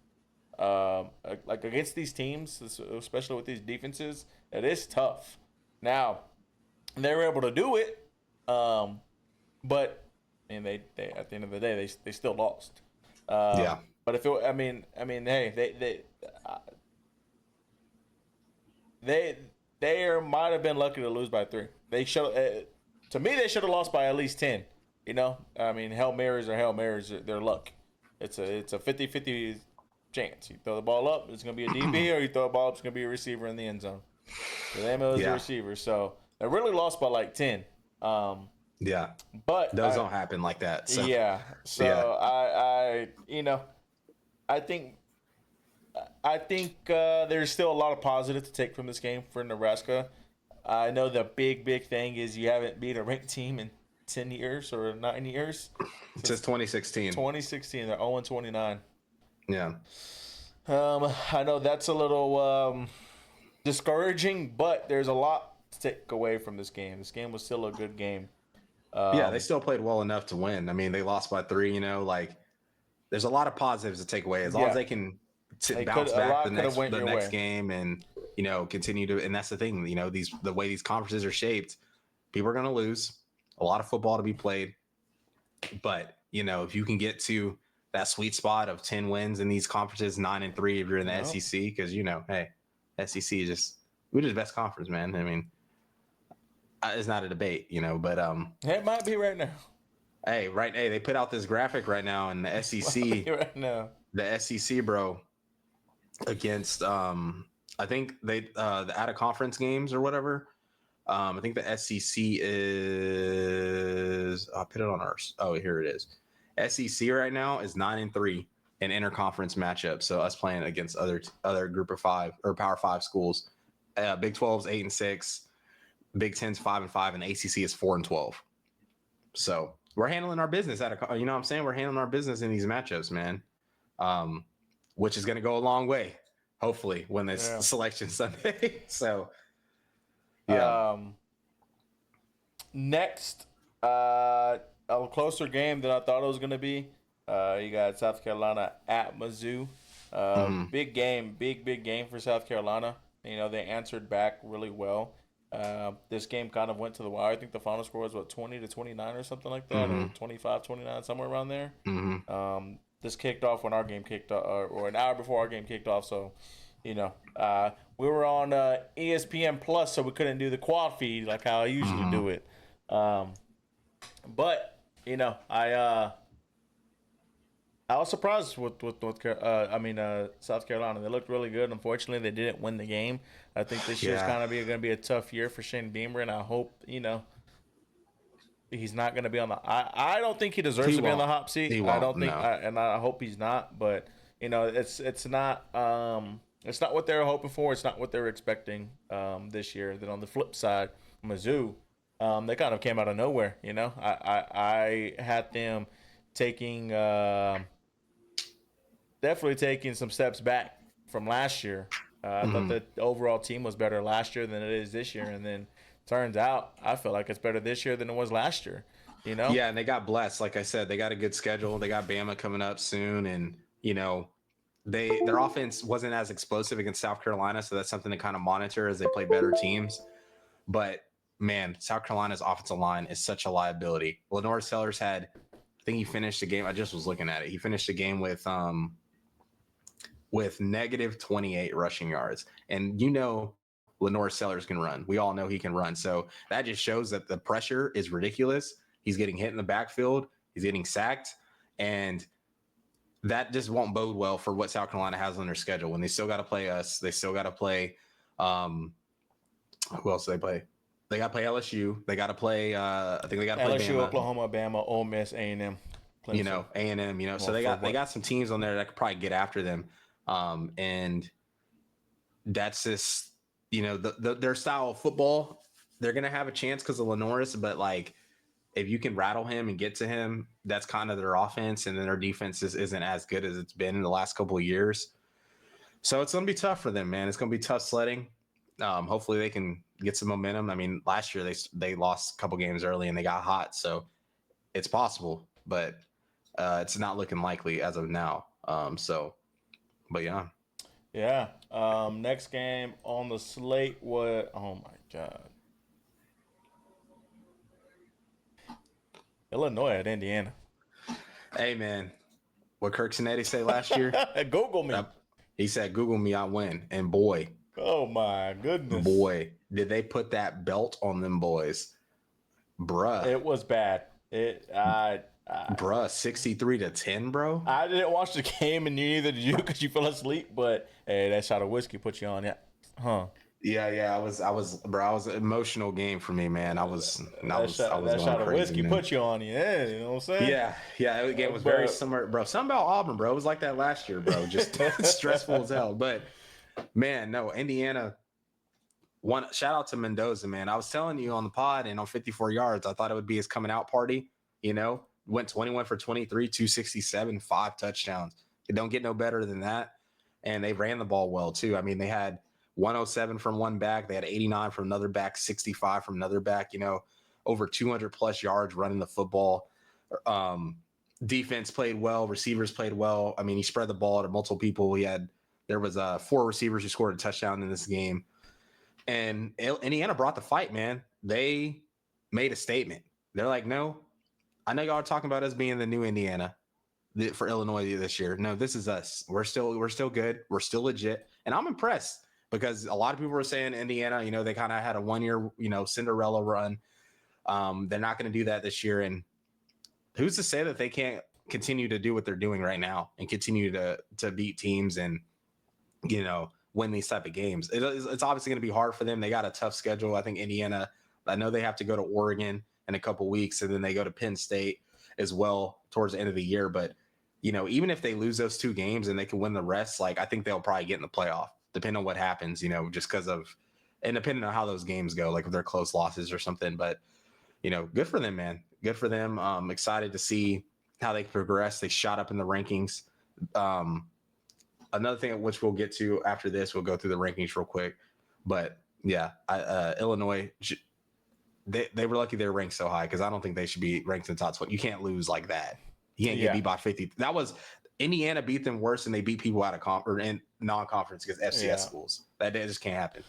[SPEAKER 1] like against these teams, especially with these defenses, it is tough. Now they were able to do it, but they at the end of the day they still lost.
[SPEAKER 2] Yeah.
[SPEAKER 1] But if it, hey, they might have been lucky to lose by 3. They should to me they should have lost by at least 10. Hail Marys are Hail Marys. They're luck. It's a 50-50 chance. You throw the ball up, it's gonna be a DB, or you throw the ball up, it's gonna be a receiver in the end zone. So they was a receiver. So they really lost by like 10.
[SPEAKER 2] Yeah.
[SPEAKER 1] But
[SPEAKER 2] Those don't happen like that. So.
[SPEAKER 1] Yeah. So
[SPEAKER 2] Yeah.
[SPEAKER 1] I think there's still a lot of positive to take from this game for Nebraska. I know the big thing is you haven't beat a ranked team in 10 years or 9 years.
[SPEAKER 2] Since 2016.
[SPEAKER 1] 2016, they're 0-29.
[SPEAKER 2] Yeah.
[SPEAKER 1] I know that's a little discouraging, but there's a lot to take away from this game. This game was still a good game.
[SPEAKER 2] Yeah, they still played well enough to win. I mean, they lost by 3, like there's a lot of positives to take away as long as they can bounce back the next game and, continue to, and that's the thing, the way these conferences are shaped, people are going to lose, a lot of football to be played. But, if you can get to that sweet spot of 10 wins in these conferences, 9-3 if you're in the SEC, because, hey, SEC is we're just best conference, man. I mean, it's not a debate, but
[SPEAKER 1] it might be right now.
[SPEAKER 2] Hey, they put out this graphic right now in the SEC
[SPEAKER 1] right now.
[SPEAKER 2] The SEC, bro, against I think they the out of conference games or whatever. I think the SEC is I'll put it on ours. Oh, here it is. SEC right now is 9-3 in interconference matchups. So us playing against other group of 5 or Power 5 schools. Big 12's 8-6. Big 10's 5-5, and ACC is 4-12. So we're handling our business what I'm saying? We're handling our business in these matchups, man. Which is going to go a long way, hopefully, when it's selection Sunday. So, yeah.
[SPEAKER 1] Next, a closer game than I thought it was going to be. You got South Carolina at Mizzou. Big game, big game for South Carolina. They answered back really well. This game kind of went to the wire. I think the final score was 20-29 or something like that, or 25-29, somewhere around there. This kicked off when our game kicked off, or an hour before our game kicked off. So, we were on ESPN Plus, so we couldn't do the quad feed like how I usually do it. But I was surprised with South Carolina. They looked really good. Unfortunately, they didn't win the game. I think this year's kind of going to be a tough year for Shane Beamer, and I hope he's not going to be on the. I don't think he deserves to be on the hot seat. I don't think, and I hope he's not. But it's not what they were hoping for. It's not what they were expecting this year. Then on the flip side, Mizzou, they kind of came out of nowhere. I had them definitely taking some steps back from last year. I thought the overall team was better last year than it is this year, and then turns out I feel like it's better this year than it was last year.
[SPEAKER 2] Yeah, and they got blessed. Like I said, they got a good schedule. They got Bama coming up soon, and their offense wasn't as explosive against South Carolina, so that's something to kind of monitor as they play better teams. But man, South Carolina's offensive line is such a liability. Lenore Sellers I think he finished the game. I just was looking at it. He finished the game with negative 28 rushing yards. And Lenore Sellers can run. We all know he can run. So that just shows that the pressure is ridiculous. He's getting hit in the backfield. He's getting sacked. And that just won't bode well for what South Carolina has on their schedule when they still got to play us. They still got to play Who else do they play? They got to play LSU. They got to play. I think they got to play
[SPEAKER 1] LSU,
[SPEAKER 2] Bama.
[SPEAKER 1] Oklahoma, Bama, Ole Miss, A&M.
[SPEAKER 2] You know, A&M. You know, so they got some teams on there that could probably get after them. And that's just, you know, their style of football. They're gonna have a chance because of Lenoris, but like, if you can rattle him and get to him, that's kind of their offense, and then their defense isn't as good as it's been in the last couple of years. So it's gonna be tough for them, man. It's gonna be tough sledding. Hopefully they can get some momentum. I mean, last year they lost a couple games early and they got hot, so it's possible, but it's not looking likely as of now. But yeah.
[SPEAKER 1] Yeah. Next game on the slate was, oh my God, Illinois at Indiana.
[SPEAKER 2] Hey man, what Kirk Cinetti say last year?
[SPEAKER 1] Google me.
[SPEAKER 2] He said, "Google me, I win." And boy,
[SPEAKER 1] oh my goodness,
[SPEAKER 2] boy, did they put that belt on them boys, bruh.
[SPEAKER 1] It was bad.
[SPEAKER 2] Bruh, 63-10, bro.
[SPEAKER 1] I didn't watch the game, and neither did you because you fell asleep. But hey, that shot of whiskey put you on, yeah, huh?
[SPEAKER 2] Yeah. I was, bro. I was an emotional game for me, man. That shot
[SPEAKER 1] of whiskey
[SPEAKER 2] man.
[SPEAKER 1] Put you on, yeah. You know what I'm saying?
[SPEAKER 2] Yeah. The game was very similar, bro. Something about Auburn, bro. It was like that last year, bro. Just stressful as hell. But man, no, Indiana. One shout out to Mendoza, man. I was telling you on the pod and on 54 yards, I thought it would be his coming out party. You know, went 21 for 23, 267, 5 touchdowns. It don't get no better than that. And they ran the ball well too. I mean, they had 107 from one back. They had 89 from another back, 65 from another back, you know, over 200 plus yards running the football. Defense played well. Receivers played well. I mean, he spread the ball to multiple people. There was 4 receivers who scored a touchdown in this game. And Indiana brought the fight, man. They made a statement. They're like, no, I know y'all are talking about us being the new Indiana for Illinois this year. No, this is us. We're still good. We're still legit. And I'm impressed because a lot of people were saying Indiana, you know, they kind of had a 1-year, you know, Cinderella run. They're not going to do that this year. And who's to say that they can't continue to do what they're doing right now and continue to beat teams and, you know, win these type of games. It's obviously going to be hard for them. They got a tough schedule. I think Indiana, I know they have to go to Oregon in a couple weeks, and then they go to Penn State as well towards the end of the year. But, you know, even if they lose those 2 games and they can win the rest, like I think they'll probably get in the playoff, depending on what happens, you know, just because of, and depending on how those games go, like if they're close losses or something. But, you know, good for them, man. Good for them. Excited to see how they progress. They shot up in the rankings. Another thing which we'll get to after this, we'll go through the rankings real quick. But yeah, Illinois, they were lucky they were ranked so high because I don't think they should be ranked in the top 20. You can't lose like that. You can't get beat by 50. That was Indiana beat them worse than they beat people out of in non-conference against FCS schools. That just can't happen.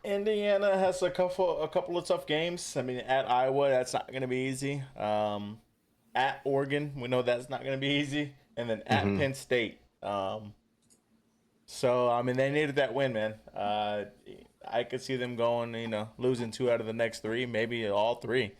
[SPEAKER 1] Indiana has a couple of tough games. I mean, at Iowa, that's not going to be easy. At Oregon, we know that's not going to be easy, and then at Penn State. So I mean, they needed that win, man. I could see them going, you know, losing 2 out of the next 3, maybe all 3.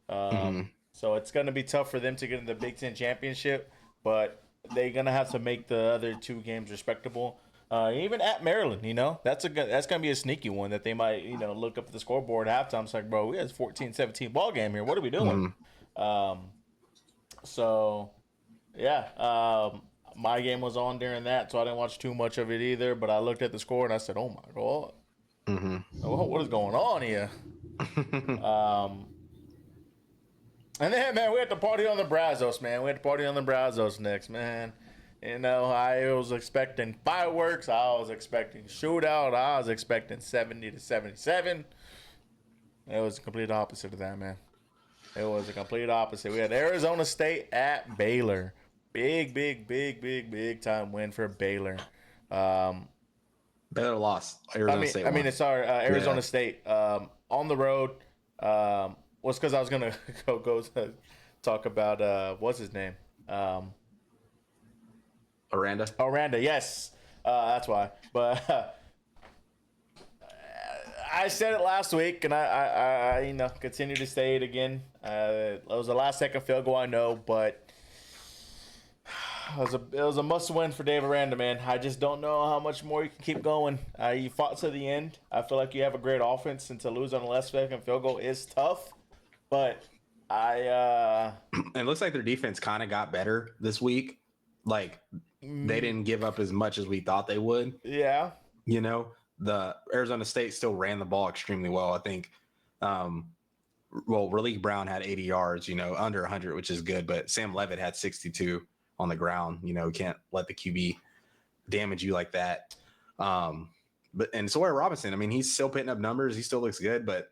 [SPEAKER 1] So it's going to be tough for them to get in the Big Ten championship, but they're going to have to make the other 2 games respectable. Even at Maryland, you know, that's going to be a sneaky one that they might, you know, look up at the scoreboard at halftime. It's like, bro, we had a 14-17 ball game here. What are we doing? So, yeah. My game was on during that, so I didn't watch too much of it either. But I looked at the score and I said, "Oh my god, what is going on here?" And then, man, we had to party on the Brazos, man. We had to party on the Brazos next, man. You know, I was expecting fireworks. I was expecting shootout. I was expecting 70-77. It was the complete opposite of that, man. It was a complete opposite. We had Arizona State at Baylor. Big time win for Baylor.
[SPEAKER 2] Baylor lost.
[SPEAKER 1] Arizona State on the road. Was because I was gonna go talk about what's his name? Aranda, yes. That's why. But I said it last week, and I you know, continue to say it again. It was a last second field goal, I know, but it was a must win for Dave Aranda, man. I just don't know how much more you can keep going. You fought to the end. I feel like you have a great offense, and to lose on the last second field goal is tough. But
[SPEAKER 2] it looks like their defense kind of got better this week. Like they didn't give up as much as we thought they would.
[SPEAKER 1] Yeah.
[SPEAKER 2] You know, the Arizona State still ran the ball extremely well. I think, Raleigh Brown had 80 yards, under 100, which is good. But Sam Levitt had 62 on the ground. Can't let the QB damage you like that. And Sawyer Robinson, I mean, he's still putting up numbers. He still looks good. But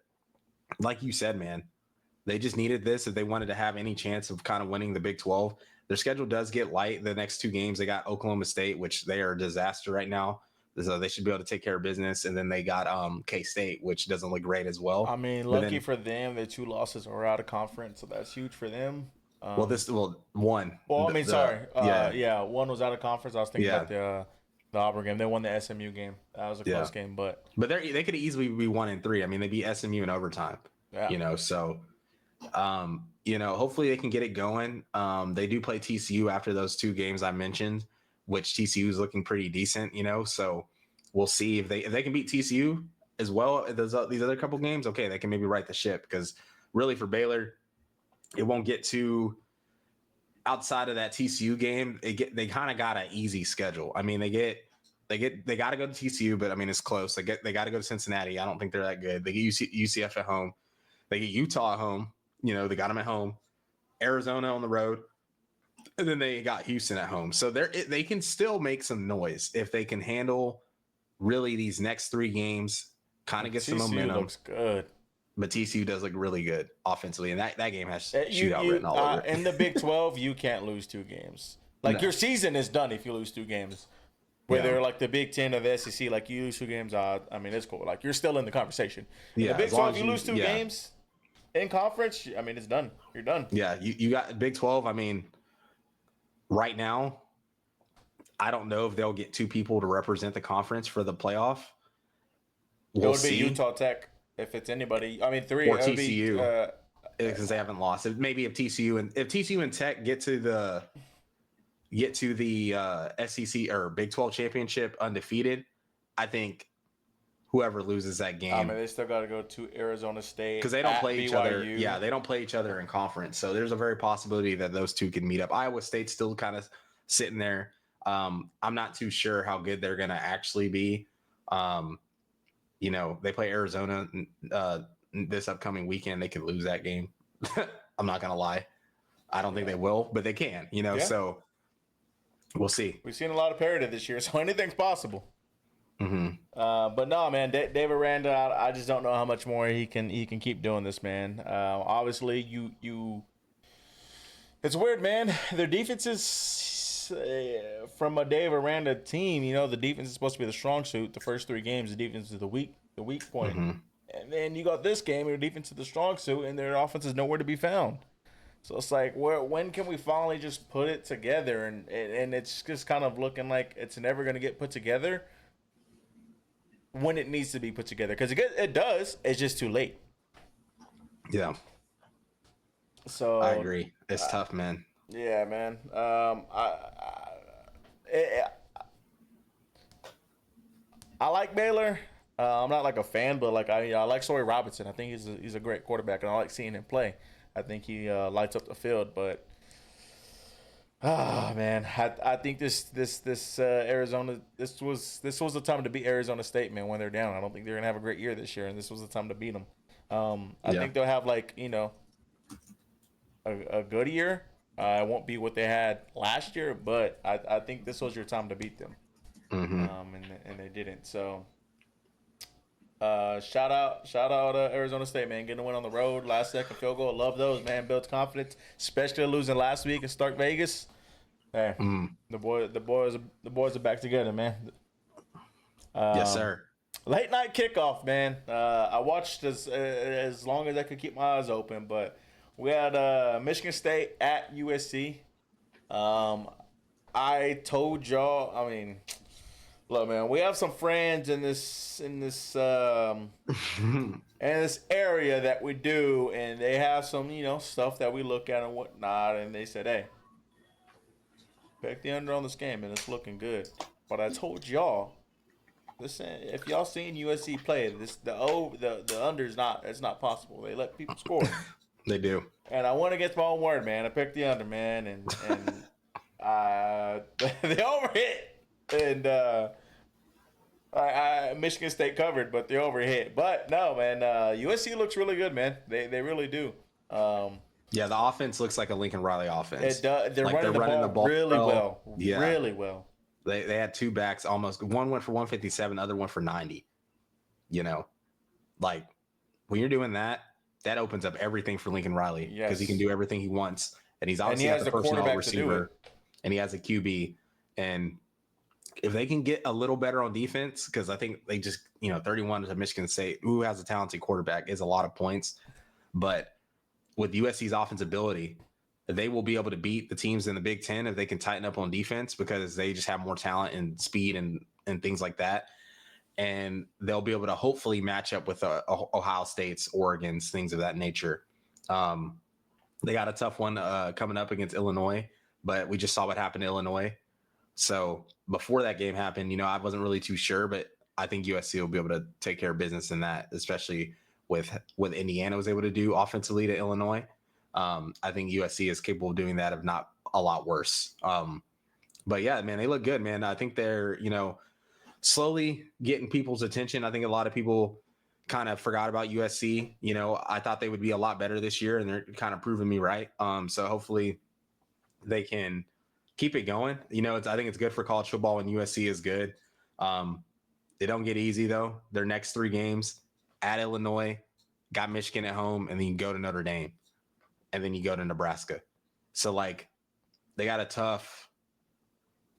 [SPEAKER 2] like you said, man, they just needed this if they wanted to have any chance of kind of winning the Big 12. Their schedule does get light the next 2 games. They got Oklahoma State, which they are a disaster right now. So they should be able to take care of business. And then they got K-State, which doesn't look great as well.
[SPEAKER 1] I mean, lucky for them, the 2 losses are out of conference, so that's huge for them.
[SPEAKER 2] One.
[SPEAKER 1] Well, I mean, one was out of conference. I was thinking about the Auburn game. They won the SMU game. That was a close game, but
[SPEAKER 2] they could easily be 1-3. I mean, they beat SMU in overtime.
[SPEAKER 1] Yeah.
[SPEAKER 2] So hopefully they can get it going. They do play TCU after those 2 games I mentioned, which TCU is looking pretty decent. So we'll see if they can beat TCU as well. These other couple games, okay, they can maybe right the ship, because really for Baylor, it won't get too outside of that TCU game. They kind of got an easy schedule. I mean, they got to go to TCU, but I mean, it's close. They got to go to Cincinnati. I don't think they're that good. They get UCF at home. They get Utah at home. They got them at home. Arizona on the road. And then they got Houston at home. So they can still make some noise if they can handle really these next 3 games, kind of get some momentum.
[SPEAKER 1] TCU looks good.
[SPEAKER 2] But TCU does look really good offensively. And that game has shootout written all over it.
[SPEAKER 1] In the Big 12, you can't lose 2 games. Your season is done if you lose 2 games. Whether like the Big 10 or the SEC, like you lose 2 games, I mean, it's cool. Like, you're still in the conversation. In the Big 12, you lose 2 games in conference, I mean, it's done. You're done.
[SPEAKER 2] Yeah, you got Big 12. I mean, right now, I don't know if they'll get 2 people to represent the conference for the playoff.
[SPEAKER 1] It would be Utah Tech if it's anybody. I mean, 3
[SPEAKER 2] or TCU because they haven't lost. Maybe if TCU and Tech get to the SEC or Big 12 championship undefeated, I think whoever loses that game.
[SPEAKER 1] I mean, they still got to go to Arizona State
[SPEAKER 2] because they don't play each other. Yeah, they don't play each other in conference. So there's a very possibility that those 2 can meet up. Iowa State's still kind of sitting there. I'm not too sure how good they're going to actually be. They play Arizona this upcoming weekend. They could lose that game. I'm not going to lie. I don't think they will, but they can, so we'll see.
[SPEAKER 1] We've seen a lot of parity this year, so anything's possible.
[SPEAKER 2] Mm-hmm.
[SPEAKER 1] But no, man, David Aranda, I just don't know how much more he can keep doing this, man. Obviously, it's weird, man. Their defense is from a Dave Aranda team. The defense is supposed to be the strong suit. The first 3 games, the defense is the weak point.
[SPEAKER 2] Mm-hmm.
[SPEAKER 1] And then you got this game, your defense is the strong suit, and their offense is nowhere to be found. So it's like, when can we finally just put it together? And it's just kind of looking like it's never going to get put together when it needs to be put together. Because it does. It's just too late.
[SPEAKER 2] Yeah.
[SPEAKER 1] So
[SPEAKER 2] I agree. It's tough, man.
[SPEAKER 1] Yeah, man. I like Baylor. I'm not like a fan, but like I like Sawyer Robinson. I think he's a great quarterback, and I like seeing him play. I think he lights up the field, but man, I think this Arizona this was the time to beat Arizona State, man. When they're down, I don't think they're gonna have a great year this year, and this was the time to beat them. I think they'll have a good year. It won't be what they had last year, but I think this was your time to beat them.
[SPEAKER 2] Mm-hmm.
[SPEAKER 1] And they didn't. So shout out Arizona State, man, getting a win on the road, last second field goal. Love those, man. Builds confidence, especially losing last week in Stark Vegas. Hey, the boys are back together, man.
[SPEAKER 2] Yes, sir.
[SPEAKER 1] Late night kickoff, man. I watched as long as I could keep my eyes open, but we had Michigan State at USC. I told y'all, I mean, look, man, we have some friends in this area that we do, and they have some, stuff that we look at and whatnot, and they said, hey, Pick the under on this game, and it's looking good. But I told y'all, listen, if y'all seen USC play, the under is not, it's not possible. They let people score,
[SPEAKER 2] They do.
[SPEAKER 1] and I went against my own word, man. I picked the under, man, and they overhit, and Michigan State covered, but they overhit. But no, man, USC looks really good, man. They really do.
[SPEAKER 2] Yeah, the offense looks like a Lincoln Riley offense.
[SPEAKER 1] It does. They're
[SPEAKER 2] Like
[SPEAKER 1] running the ball really well.
[SPEAKER 2] Yeah.
[SPEAKER 1] Really well.
[SPEAKER 2] They had two backs almost. One went for 157, the other one for 90. You know, like when you're doing that, that opens up everything for Lincoln Riley because he can do everything he wants, and he's obviously got the personnel receiver, and he has a QB. And if they can get a little better on defense, because I think they just 31 to Michigan State, who has a talented quarterback, is a lot of points, but with USC's offensive ability, they will be able to beat the teams in the Big Ten if they can tighten up on defense because they just have more talent and speed and things like that. And they'll be able to hopefully match up with Ohio State's, Oregon's, things of that nature. They got a tough one coming up against Illinois, but we just saw what happened to Illinois. So before that game happened, I wasn't really too sure, but I think USC will be able to take care of business in that, especially with what Indiana was able to do offensively to Illinois. I think USC is capable of doing that, if not a lot worse. But yeah, man, they look good, man. I think they're, slowly getting people's attention. I think a lot of people kind of forgot about USC. I thought they would be a lot better this year, and they're kind of proving me right. So hopefully they can keep it going. I think it's good for college football when USC is good. They don't get easy though. Their next 3 games at Illinois, got Michigan at home, and then you go to Notre Dame, and then you go to Nebraska. So like they got a tough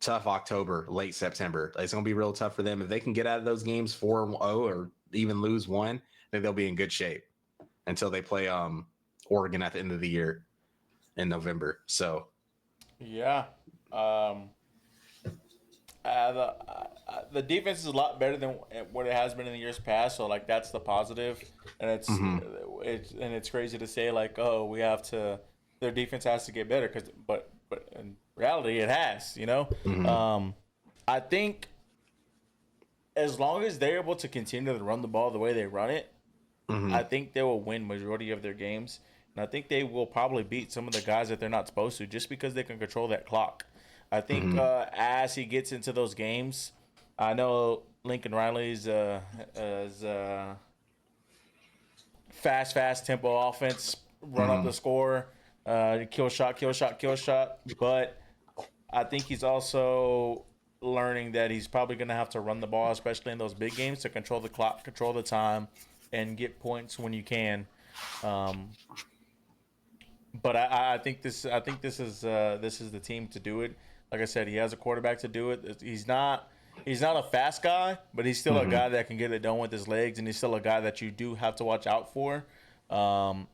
[SPEAKER 2] October, late September. It's going to be real tough for them. If they can get out of those games 4-0 or even lose one, then they'll be in good shape until they play Oregon at the end of the year in November. So,
[SPEAKER 1] yeah, the defense is a lot better than what it has been in the years past. So like that's the positive, and it's crazy to say like, oh, their defense has to get better but in reality it has. I think as long as they're able to continue to run the ball the way they run it, I think they will win majority of their games, and I think they will probably beat some of the guys that they're not supposed to just because they can control that clock. I think as he gets into those games, I know Lincoln Riley's fast tempo offense, run up the score, kill shot. But I think he's also learning that he's probably going to have to run the ball, especially in those big games, to control the clock, control the time, and get points when you can. But I think this is the team to do it. Like I said, he has a quarterback to do it. He's not a fast guy, but he's still a guy that can get it done with his legs, and he's still a guy that you do have to watch out for on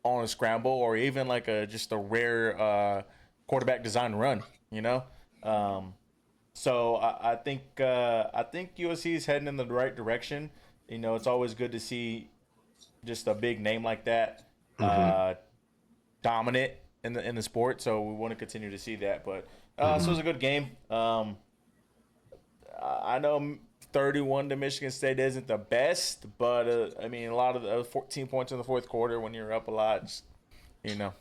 [SPEAKER 1] a scramble or even like just a rare quarterback design run. So I think USC is heading in the right direction. It's always good to see just a big name like that dominant in the sport. So we want to continue to see that. But so it was a good game. I know 31 to Michigan State isn't the best, but a lot of the 14 points in the fourth quarter when you're up a lot, it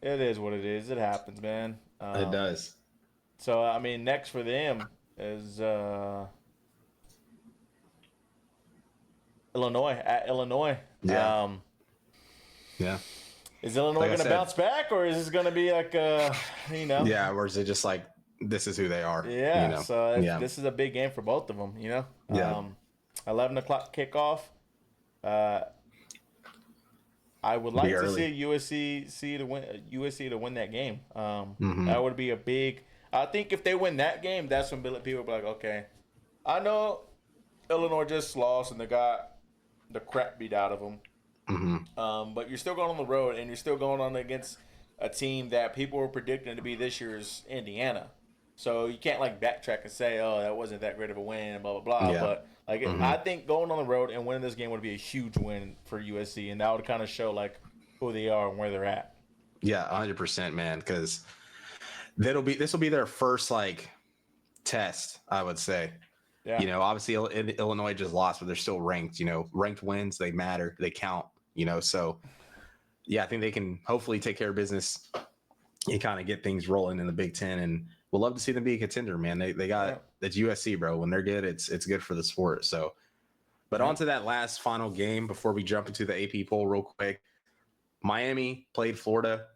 [SPEAKER 1] is what it is. It happens, man.
[SPEAKER 2] It does.
[SPEAKER 1] So next for them is Illinois at Illinois.
[SPEAKER 2] Yeah. Yeah.
[SPEAKER 1] Is Illinois going to bounce back, or is this going to be like
[SPEAKER 2] Yeah, or is it just like this is who they are?
[SPEAKER 1] Yeah. So this is a big game for both of them.
[SPEAKER 2] Yeah.
[SPEAKER 1] 11 o'clock kickoff. I would like to see USC to win that game. That would be a big. I think if they win that game, that's when people will be like, okay, I know Illinois just lost and they got the crap beat out of them. But you're still going on the road, and you're still going on against a team that people were predicting to be this year's Indiana. So you can't backtrack and say, oh, that wasn't that great of a win, blah, blah, blah. Yeah. But I think going on the road and winning this game would be a huge win for USC, and that would kind of show who they are and where they're at.
[SPEAKER 2] Yeah, 100%, man, because this will be their first like test, I would say.
[SPEAKER 1] Yeah.
[SPEAKER 2] You know, obviously Illinois just lost, but they're still ranked. You know, ranked wins, they matter, they count. You know, so yeah, I think they can hopefully take care of business and kind of get things rolling in the Big Ten. And we'll love to see them be a contender, man. They got that's USC, bro. When they're good, it's good for the sport. So, but on to that last final game before we jump into the AP poll real quick. Miami played Florida.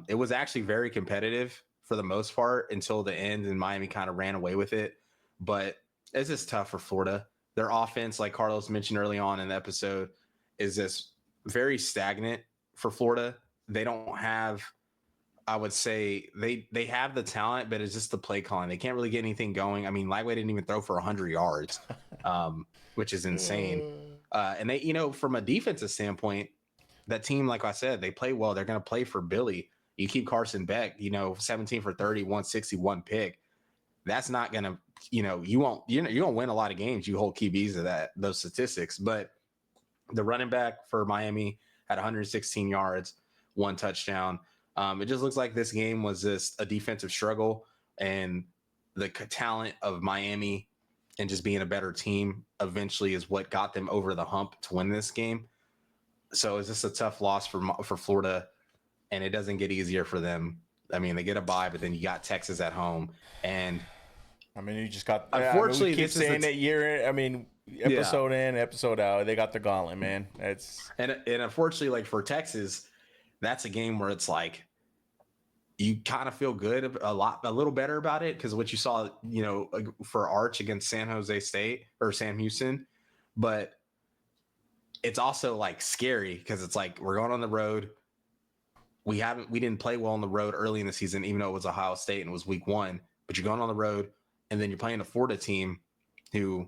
[SPEAKER 2] It was actually very competitive for the most part until the end, and Miami kind of ran away with it. But it's just tough for Florida. Their offense, like Carlos mentioned early on in the episode, is just very stagnant for Florida. They don't have, I would say, they have the talent, but it's just the play calling. They can't really get anything going. I mean, Lightweight didn't even throw for 100 yards, which is insane. And they, you know, from a defensive standpoint, that team, like I said, they play well. They're going to play for Billy. You keep Carson Beck, you know, 17 for 30, 161 pick. That's not going to, you know, you won't win a lot of games. You hold QBs to those statistics. But the running back for Miami had 116 yards, 1 touchdown. It just looks like this game was just a defensive struggle, and the talent of Miami and just being a better team eventually is what got them over the hump to win this game. So it's just a tough loss for Florida, and it doesn't get easier for them. I mean, they get a bye, but then you got Texas at home, and
[SPEAKER 1] I mean, you just got.
[SPEAKER 2] Unfortunately,
[SPEAKER 1] we keep saying that year. I mean, episode in, episode out, they got the gauntlet, man. It's
[SPEAKER 2] and unfortunately, like for Texas, that's a game where it's like you kind of feel good a little better about it because what you saw, you know, for Arch against San Jose State or Sam Houston, but it's also like scary because it's like we're going on the road. We didn't play well on the road early in the season, even though it was Ohio State and it was week 1. But you're going on the road, and then you're playing a Florida team who,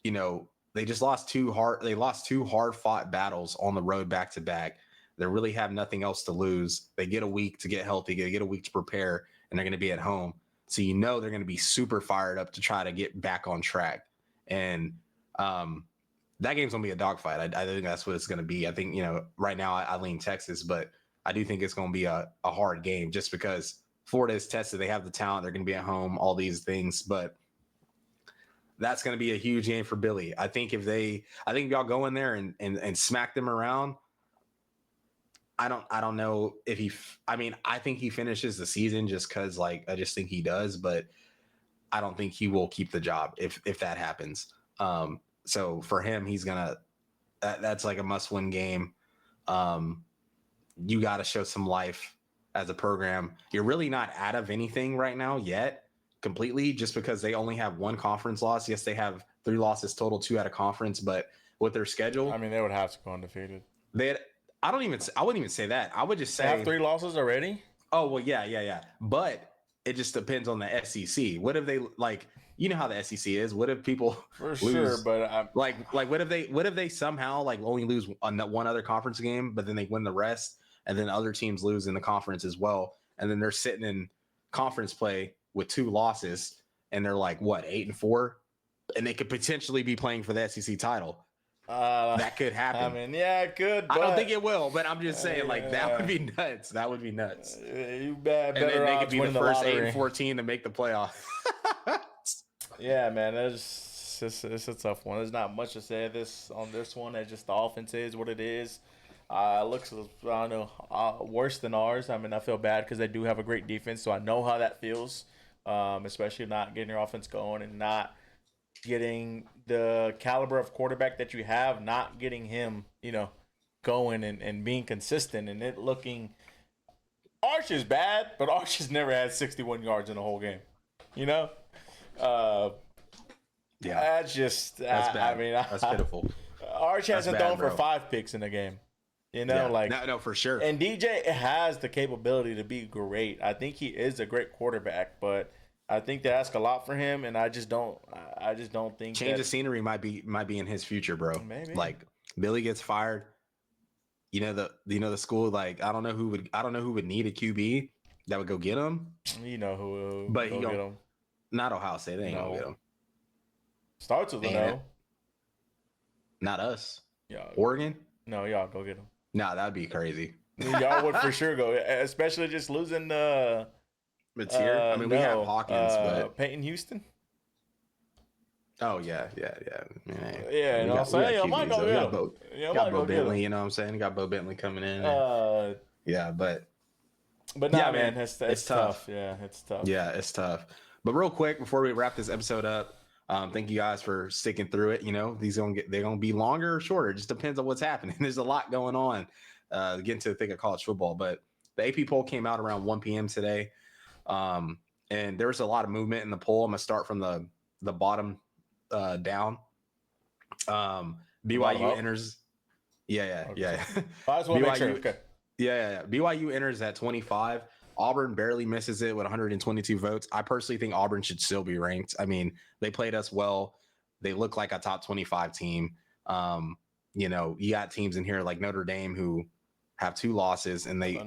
[SPEAKER 2] you know, they lost two hard fought battles on the road back to back. They really have nothing else to lose. They get a week to get healthy. They get a week to prepare, and they're going to be at home. So you know they're going to be super fired up to try to get back on track. And that game's going to be a dogfight. I think that's what it's going to be. I think, you know, right now I lean Texas, but I do think it's going to be a hard game just because Florida is tested. They have the talent. They're going to be at home, all these things. But that's going to be a huge game for Billy. I think if y'all go in there and smack them around, I don't know if I think he finishes the season just because, like, I just think he does, but I don't think he will keep the job if that happens. So for him, he's gonna that's like a must-win game. You got to show some life as a program. You're really not out of anything right now yet, completely, just because they only have 1 conference loss. Yes, they have 3 losses total, 2 out of conference, but with their schedule,
[SPEAKER 1] I mean, they would have to go undefeated.
[SPEAKER 2] I wouldn't even say that. I would just say
[SPEAKER 1] they have 3 losses already.
[SPEAKER 2] Oh well, yeah. But it just depends on the SEC. What if they like? You know how the SEC is. What if people
[SPEAKER 1] for
[SPEAKER 2] lose?
[SPEAKER 1] Sure, but
[SPEAKER 2] like what if they somehow like only lose on that one other conference game, but then they win the rest, and then other teams lose in the conference as well, and then they're sitting in conference play with 2 losses, and they're like what 8-4, and they could potentially be playing for the SEC title. That could happen.
[SPEAKER 1] I mean, yeah, it could. But
[SPEAKER 2] I don't think it will, but I'm just saying, like, that would be nuts. That would be nuts.
[SPEAKER 1] You bet.
[SPEAKER 2] And then they could be the first 8-14 to make the playoff.
[SPEAKER 1] Yeah, man, it's a tough one. There's not much to say on this one. It's just the offense is what it is. Looks, I don't know, worse than ours. I mean, I feel bad because they do have a great defense, so I know how that feels, especially not getting your offense going and not getting the caliber of quarterback that you have, not getting him, you know, going and being consistent and it looking. Arch is bad, but Arch has never had 61 yards in a whole game, you know.
[SPEAKER 2] Yeah,
[SPEAKER 1] that's bad. I mean,
[SPEAKER 2] that's pitiful.
[SPEAKER 1] Arch hasn't thrown for 5 picks in a game, you know,
[SPEAKER 2] no, for sure.
[SPEAKER 1] And DJ has the capability to be great. I think he is a great quarterback, but I think they ask a lot for him, and I just don't think
[SPEAKER 2] change of scenery might be in his future, bro.
[SPEAKER 1] Maybe.
[SPEAKER 2] Like Billy gets fired. You know the school, like I don't know who would need a QB that would go get him.
[SPEAKER 1] You know who,
[SPEAKER 2] but
[SPEAKER 1] he
[SPEAKER 2] go get him. Not Ohio State. They ain't gonna get him.
[SPEAKER 1] Starts with an O.
[SPEAKER 2] Not us.
[SPEAKER 1] Y'all.
[SPEAKER 2] Oregon?
[SPEAKER 1] No, y'all go get him.
[SPEAKER 2] Nah, that'd be crazy.
[SPEAKER 1] Y'all would for sure go, especially just losing
[SPEAKER 2] It's here. I mean, we have
[SPEAKER 1] No.
[SPEAKER 2] Hawkins, but
[SPEAKER 1] Peyton Houston.
[SPEAKER 2] oh yeah. Man,
[SPEAKER 1] Yeah, you know what I'm
[SPEAKER 2] we got
[SPEAKER 1] saying? I might
[SPEAKER 2] QBs
[SPEAKER 1] go
[SPEAKER 2] though. We
[SPEAKER 1] get
[SPEAKER 2] got
[SPEAKER 1] him.
[SPEAKER 2] Bo,
[SPEAKER 1] Yeah, I
[SPEAKER 2] got
[SPEAKER 1] might
[SPEAKER 2] Bo
[SPEAKER 1] go get
[SPEAKER 2] Bentley.
[SPEAKER 1] him.
[SPEAKER 2] You know what I'm saying? We got Bo Bentley coming in. And,
[SPEAKER 1] Uh,
[SPEAKER 2] yeah,
[SPEAKER 1] but
[SPEAKER 2] yeah,
[SPEAKER 1] nah,
[SPEAKER 2] man,
[SPEAKER 1] man,
[SPEAKER 2] it's
[SPEAKER 1] it's
[SPEAKER 2] tough.
[SPEAKER 1] tough. Yeah, it's tough.
[SPEAKER 2] Yeah, it's tough. But real quick before we wrap this episode up, thank you guys for sticking through it. You know, they're gonna be longer or shorter. It just depends on what's happening. There's a lot going on. Getting to the thick of college football, but the AP poll came out around 1 p.m. today, and there was a lot of movement in the poll. I'm gonna start from the bottom down. BYU enters. Yeah.
[SPEAKER 1] I just want to make sure.
[SPEAKER 2] BYU,
[SPEAKER 1] Okay.
[SPEAKER 2] yeah. BYU enters at 25. Auburn barely misses it with 122 votes. I personally think Auburn should still be ranked. I mean, they played us well. They look like a top 25 team. You know, you got teams in here like Notre Dame who have 2 losses and they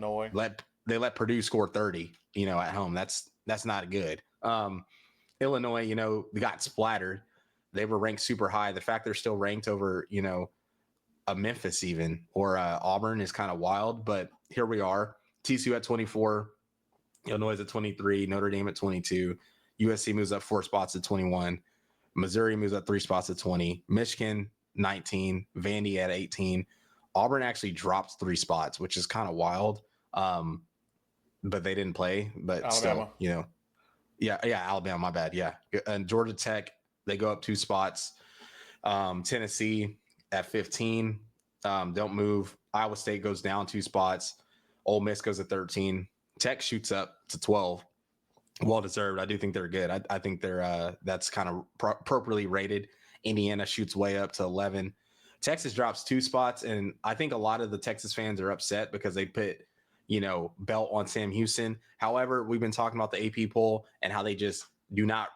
[SPEAKER 2] let Purdue score 30, you know, at home. That's not good. Illinois, you know, they got splattered. They were ranked super high. The fact they're still ranked over, you know, a Memphis even or Auburn is kind of wild, but here we are. TCU at 24, Illinois at 23, Notre Dame at 22, USC moves up 4 spots to 21, Missouri moves up 3 spots to 20, Michigan 19, Vandy at 18. Auburn actually dropped 3 spots, which is kind of wild. But they didn't play, but Alabama. Still, you know, yeah, Alabama, my bad. Yeah. And Georgia Tech, they go up 2 spots. Tennessee at 15, don't move. Iowa State goes down 2 spots. Ole Miss goes to 13. Tech shoots up to 12. Well deserved. I do think they're good. I think they're that's kind of appropriately rated. Indiana shoots way up to 11. Texas drops 2 spots, and I think a lot of the Texas fans are upset because they put, you know, belt on Sam Houston. However, we've been talking about the AP poll and how they just do not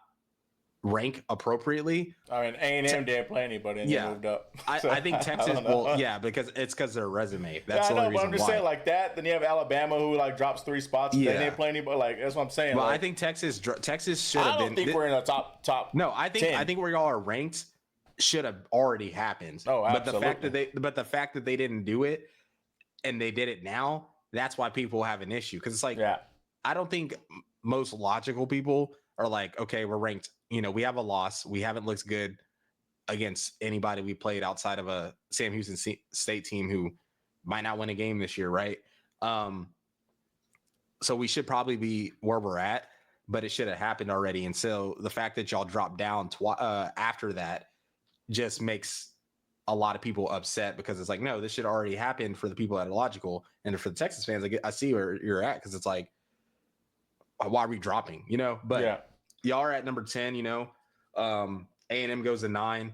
[SPEAKER 2] rank appropriately.
[SPEAKER 1] I mean, A&M didn't play anybody and they moved up.
[SPEAKER 2] So, I think Texas will, because their resume. That's the only reason.
[SPEAKER 1] But I'm just saying like that. Then you have Alabama who like drops 3 spots. Yeah, they didn't play anybody. Like that's what I'm saying.
[SPEAKER 2] Well,
[SPEAKER 1] like,
[SPEAKER 2] I think Texas should have been.
[SPEAKER 1] I don't think we're in the top.
[SPEAKER 2] No, I
[SPEAKER 1] 10.
[SPEAKER 2] think where y'all are ranked should have already happened.
[SPEAKER 1] Oh,
[SPEAKER 2] absolutely. But the fact that they didn't do it and they did it now, that's why people have an issue. Because it's like, I don't think most logical people are like, okay, we're ranked. You know, we have a loss. We haven't looked good against anybody we played outside of a Sam Houston State team who might not win a game this year, right? So we should probably be where we're at, but it should have happened already. And so the fact that y'all dropped down after that just makes a lot of people upset because it's like, no, this should already happen for the people that are logical. And for the Texas fans, I see where you're at because it's like, why are we dropping? You know, but y'all are at number 10. You know, A&M goes to 9.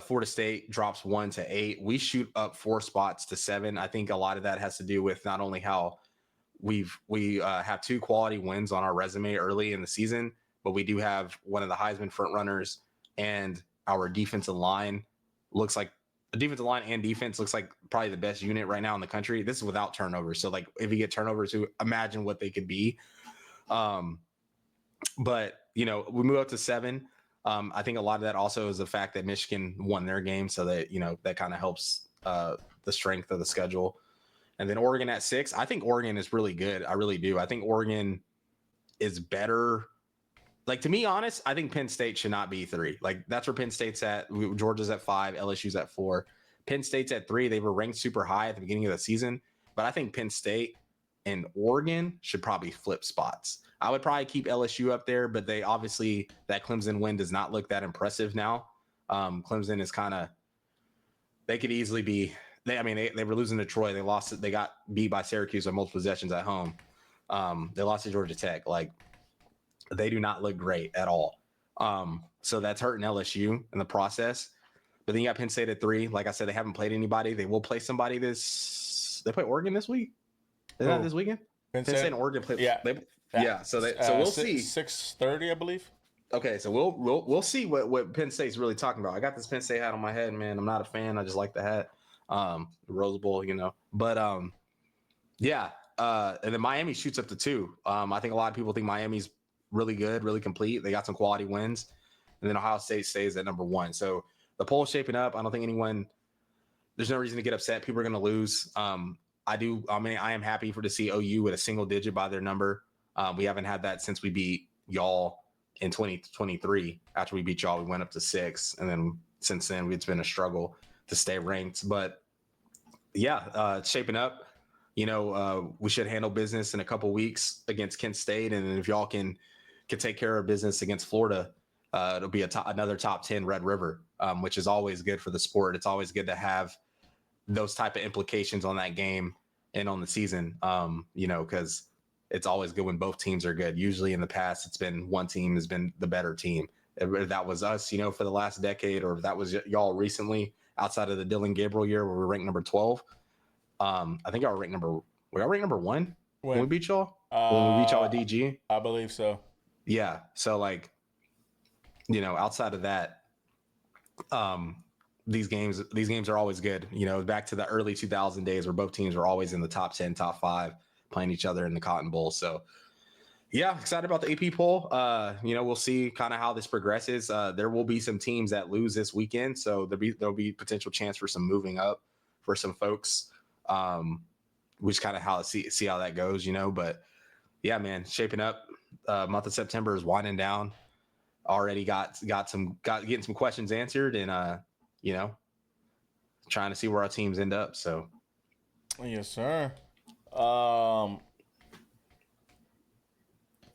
[SPEAKER 2] Florida State drops 1 to 8. We shoot up 4 spots to 7. I think a lot of that has to do with not only how we have 2 quality wins on our resume early in the season, but we do have one of the Heisman front runners, and our defensive line looks like the defensive line and defense looks like probably the best unit right now in the country. This is without turnovers. So like if you get turnovers, imagine what they could be. But you know, we move up to 7. I think a lot of that also is the fact that Michigan won their game. So that, you know, that kind of helps the strength of the schedule. And then Oregon at 6. I think Oregon is really good. I really do. I think Oregon is better. Like, to be honest, I think Penn State should not be 3. Like, that's where Penn State's at. Georgia's at 5. LSU's at 4. Penn State's at 3. They were ranked super high at the beginning of the season. But I think Penn State and Oregon should probably flip spots. I would probably keep LSU up there, but they obviously, that Clemson win does not look that impressive now. Clemson is kind of, they could easily be, they were losing to Troy. They lost it. They got beat by Syracuse on multiple possessions at home. They lost to Georgia Tech. Like, they do not look great at all. So that's hurting LSU in the process. But then you got Penn State at 3. Like I said, they haven't played anybody. They will play somebody they play Oregon this week. Is that this weekend? Penn State and Oregon play. Yeah. So we'll see.
[SPEAKER 1] 6:30, I believe.
[SPEAKER 2] Okay, so we'll see what Penn State's really talking about. I got this Penn State hat on my head, man. I'm not a fan. I just like the hat. The Rose Bowl, you know. But and then Miami shoots up to 2. I think a lot of people think Miami's really good, really complete. They got some quality wins. And then Ohio State stays at number 1. So the poll's shaping up. I don't think there's no reason to get upset. People are going to lose. I am happy to see OU with a single digit by their number. We haven't had that since we beat y'all in 2023. After we beat y'all, we went up to 6, and then since then it's been a struggle to stay ranked. But yeah, it's shaping up. We should handle business in a couple weeks against Kent State, and if y'all can take care of business against Florida, it'll be another top 10 Red River, which is always good for the sport. It's always good to have those type of implications on that game and on the season, because it's always good when both teams are good. Usually in the past, it's been one team has been the better team. If that was us, for the last decade, or if that was y'all recently, outside of the Dylan Gabriel year where we were ranked number 12. I think y'all ranked number 1 when we beat y'all. When we beat y'all at DG,
[SPEAKER 1] I believe so.
[SPEAKER 2] Yeah. So outside of that, these games are always good. Back to the early 2000 days where both teams were always in the top 10, top 5, playing each other in the Cotton Bowl. So yeah, excited about the AP poll. We'll see kind of how this progresses. There will be some teams that lose this weekend, so there'll be potential chance for some moving up for some folks. Which kind of see how that goes, But yeah, man, shaping up. Month of September is winding down. Already getting some questions answered, and trying to see where our teams end up. So
[SPEAKER 1] yes, sir.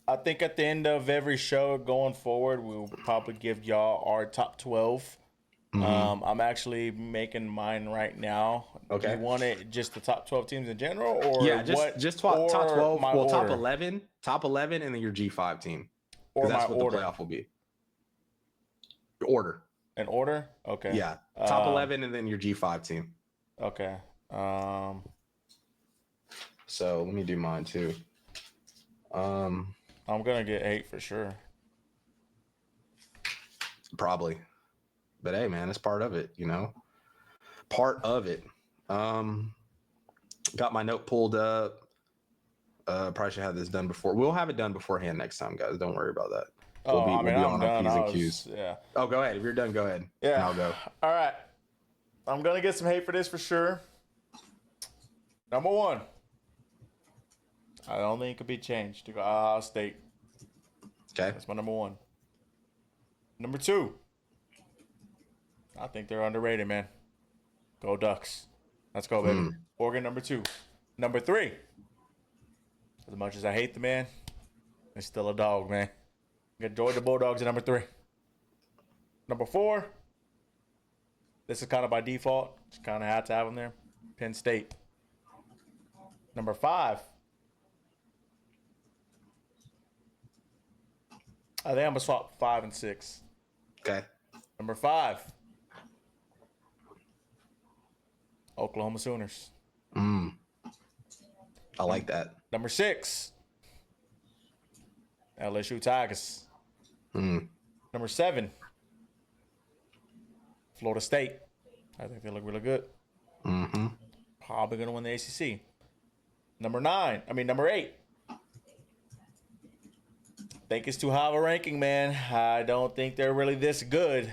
[SPEAKER 1] I think at the end of every show going forward, we'll probably give y'all our top 12. Mm-hmm. I'm actually making mine right now.
[SPEAKER 2] Okay.
[SPEAKER 1] You want it just the top 12 teams in general, or
[SPEAKER 2] just top 12? Well, order? top 11, and then your G5 team, because that's what the playoff will be. Order.
[SPEAKER 1] An order? Okay.
[SPEAKER 2] Yeah, top 11, and then your G5 team.
[SPEAKER 1] Okay.
[SPEAKER 2] So let me do mine too.
[SPEAKER 1] I'm gonna get 8 for sure.
[SPEAKER 2] Probably. But hey, man, it's part of it, Part of it. Got my note pulled up. Probably should have this done before. We'll have it done beforehand next time, guys. Don't worry about that. We'll be on our P's and Q's.
[SPEAKER 1] Yeah.
[SPEAKER 2] Oh, go ahead. If you're done, go ahead.
[SPEAKER 1] Yeah.
[SPEAKER 2] And I'll go.
[SPEAKER 1] All right. I'm gonna get some hate for this for sure. Number 1. I don't think it could be changed to go Ohio State.
[SPEAKER 2] Okay.
[SPEAKER 1] That's my number 1. Number 2. I think they're underrated, man. Go Ducks. Let's go, baby. Oregon, number 2. Number 3. As much as I hate the man, he's still a dog, man. Got Georgia Bulldogs at number 3. Number 4. This is kind of by default. Just kind of had to have them there. Penn State. Number 5. I think I'm going to swap 5 and 6.
[SPEAKER 2] Okay.
[SPEAKER 1] Number 5. Oklahoma Sooners.
[SPEAKER 2] I like that.
[SPEAKER 1] Number 6. LSU Tigers. Number 7. Florida State. I think they look really good. Probably going to win the ACC. Number 8. Think it's too high of a ranking, man. I don't think they're really this good.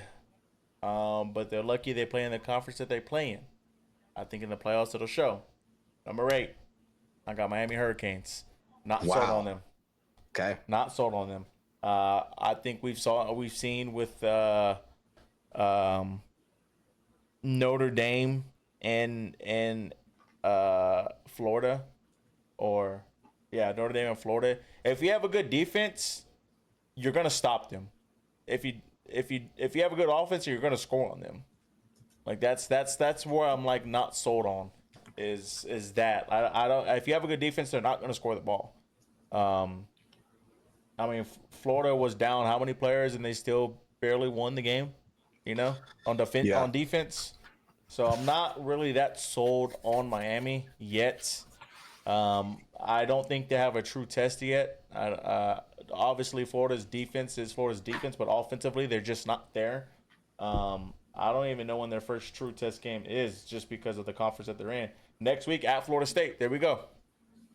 [SPEAKER 1] But they're lucky they play in the conference that they play in. I think in the playoffs it'll show. Number 8. I got Miami Hurricanes. Not sold on them.
[SPEAKER 2] Okay.
[SPEAKER 1] Not sold on them. I think we've seen with Notre Dame and Florida, Notre Dame and Florida. If you have a good defense, you're gonna stop them. If you have a good offense, you're gonna score on them. Like that's where I'm like not sold on. Is that I don't. If you have a good defense, they're not gonna score the ball. Florida was down how many players and they still barely won the game, on defense. So I'm not really that sold on Miami yet. I don't think they have a true test yet. Obviously, Florida's defense is Florida's defense, but offensively, they're just not there. I don't even know when their first true test game is, just because of the conference that they're in. Next week at Florida State. There we go.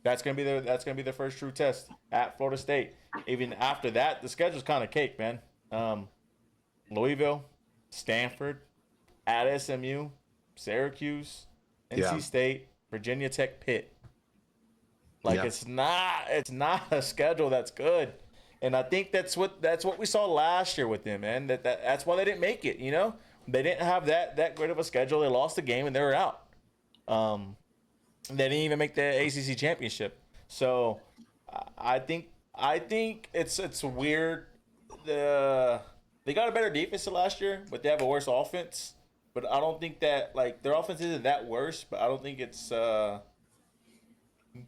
[SPEAKER 1] That's gonna be their first true test at Florida State. Even after that, the schedule's kind of cake, man. Louisville, Stanford, at SMU, Syracuse, NC State, Virginia Tech, Pitt. Like
[SPEAKER 2] Yeah.
[SPEAKER 1] it's not a schedule that's good. And I think that's what we saw last year with them, man. That's why they didn't make it, you know? They didn't have that great of a schedule. They lost the game and they were out. They didn't even make the ACC championship. So I think it's weird. They got a better defense than last year, but they have a worse offense. But I don't think that like their offense isn't that worse, but I don't think it's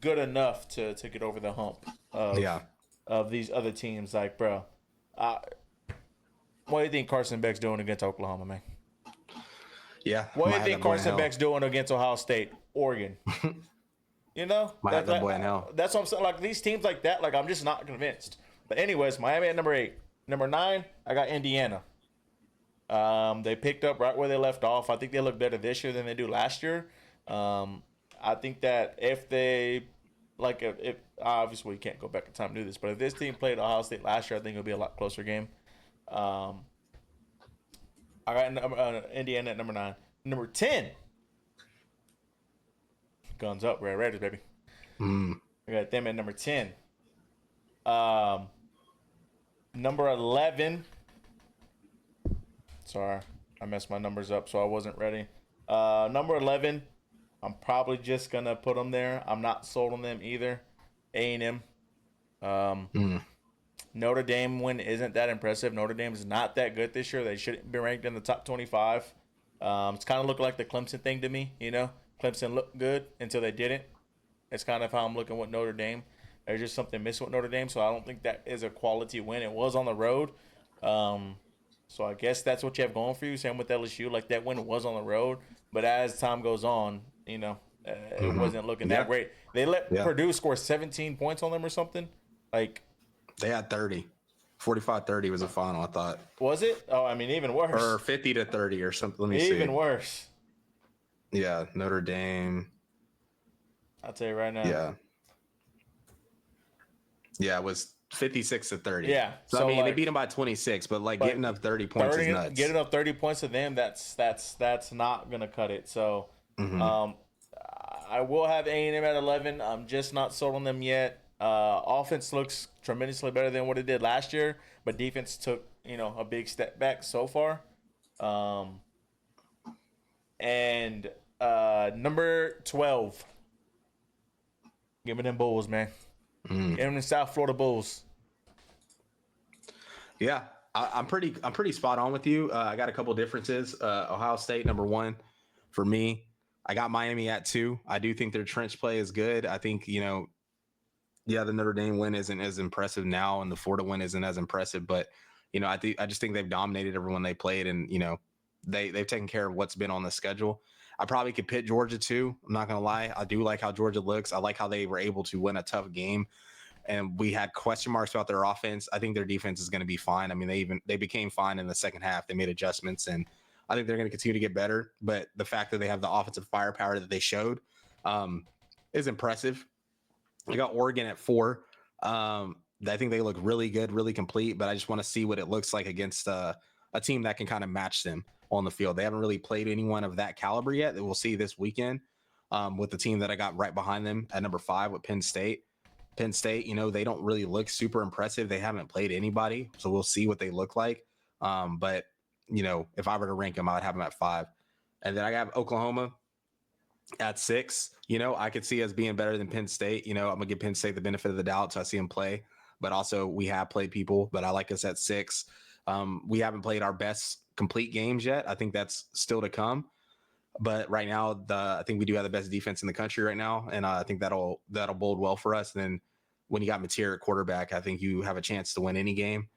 [SPEAKER 1] good enough to get over the hump
[SPEAKER 2] Yeah.
[SPEAKER 1] of these other teams. Like, bro, uh, what do you think Carson Beck's doing against Oklahoma, man?
[SPEAKER 2] Yeah.
[SPEAKER 1] What do
[SPEAKER 2] Might
[SPEAKER 1] you
[SPEAKER 2] have
[SPEAKER 1] think
[SPEAKER 2] that boy in
[SPEAKER 1] Carson
[SPEAKER 2] hell.
[SPEAKER 1] Beck's doing against Ohio State, Oregon? You know,
[SPEAKER 2] Might have that boy in hell.
[SPEAKER 1] that's what I'm saying. Like these teams like that, like I'm just not convinced. But anyways, Miami at number 8. Number 9, I got Indiana. They picked up right where they left off. I think they look better this year than they do last year. I think that if they like if obviously you can't go back in time to do this, but if this team played Ohio State last year, I think it'll be a lot closer game. Um, I got Indiana at number 9. Number 10, guns up, Red Raiders, baby. I got them at number 10. Um, Number 11. Sorry, I messed my numbers up, so I wasn't ready. Number 11, I'm probably just gonna put them there. I'm not sold on them either. A&M. Notre Dame win isn't that impressive. Notre Dame is not that good this year. They shouldn't be ranked in the top 25. It's kind of looking like the Clemson thing to me. You know, Clemson looked good until they didn't. It's kind of how I'm looking with Notre Dame. There's just something missing with Notre Dame, so I don't think that is a quality win. It was on the road, so I guess that's what you have going for you. Same with LSU, like that win was on the road, but as time goes on, you know, it wasn't looking that great. They let Purdue score 17 points on them or something. Like
[SPEAKER 2] They had 30. 45-30 was the final, I thought.
[SPEAKER 1] was it? Oh, I mean, even worse.
[SPEAKER 2] Or 50-30 or something. Let me see.
[SPEAKER 1] Even worse.
[SPEAKER 2] Yeah, Notre Dame.
[SPEAKER 1] I'll tell you right now.
[SPEAKER 2] Yeah. Yeah, it was 56-30.
[SPEAKER 1] Yeah.
[SPEAKER 2] So I mean, they beat them by 26, but getting up 30 points is nuts.
[SPEAKER 1] Getting up 30 points to them, that's not gonna cut it. So, I will have A&M at 11. I'm just not sold on them yet. Offense looks tremendously better than what it did last year, but defense took a big step back so far. And number 12, give me them Bulls, man. Give them the South Florida Bulls.
[SPEAKER 2] Yeah, I'm pretty spot on with you. I got a couple differences. Ohio State number 1 for me. I got Miami at 2. I do think their trench play is good. I think the Notre Dame win isn't as impressive now, and the Florida win isn't as impressive. But I just think they've dominated everyone they played, and they've taken care of what's been on the schedule. I probably could pit Georgia too. I'm not gonna lie. I do like how Georgia looks. I like how they were able to win a tough game, and we had question marks about their offense. I think their defense is going to be fine. I mean, they became fine in the second half. They made adjustments, and I think they're going to continue to get better. But the fact that they have the offensive firepower that they showed is impressive. I got Oregon at 4. I think they look really good, really complete, but I just want to see what it looks like against a team that can kind of match them on the field. They haven't really played anyone of that caliber yet that we'll see this weekend with the team that I got right behind them at number 5 with Penn State. Penn State, they don't really look super impressive. They haven't played anybody, so we'll see what they look like. But if I were to rank them, I would have them at 5. And then I have Oklahoma at 6. I could see us being better than Penn State. I'm going to give Penn State the benefit of the doubt, so I see them play. But also, we have played people, but I like us at 6. We haven't played our best complete games yet. I think that's still to come. But right now, I think we do have the best defense in the country right now, and I think that'll bode well for us. And then when you got Mateer at quarterback, I think you have a chance to win any game.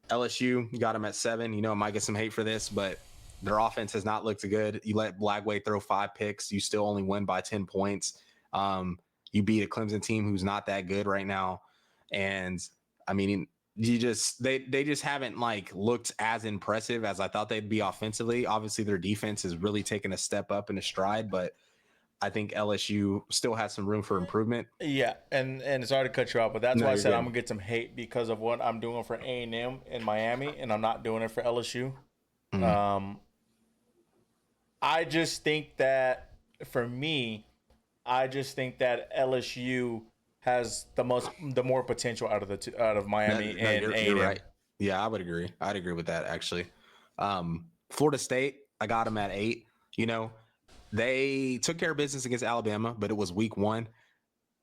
[SPEAKER 2] LSU, you got them at 7. I might get some hate for this, but their offense has not looked good. You let Blagway throw 5 picks, you still only win by 10 points. You beat a Clemson team who's not that good right now, and I mean, they just haven't looked as impressive as I thought they'd be offensively. Obviously, their defense has really taken a step up in a stride, but I think LSU still has some room for improvement.
[SPEAKER 1] Yeah, and sorry to cut you off, but that's why I said I'm gonna get some hate because of what I'm doing for A&M in Miami, and I'm not doing it for LSU. I just think that for me, I just think that LSU has the more potential out of out of Miami
[SPEAKER 2] No,
[SPEAKER 1] and
[SPEAKER 2] you're
[SPEAKER 1] A&M.
[SPEAKER 2] right. Yeah, I would agree. I'd agree with that actually. Florida State, I got them at 8. You know, they took care of business against Alabama, but it was week 1.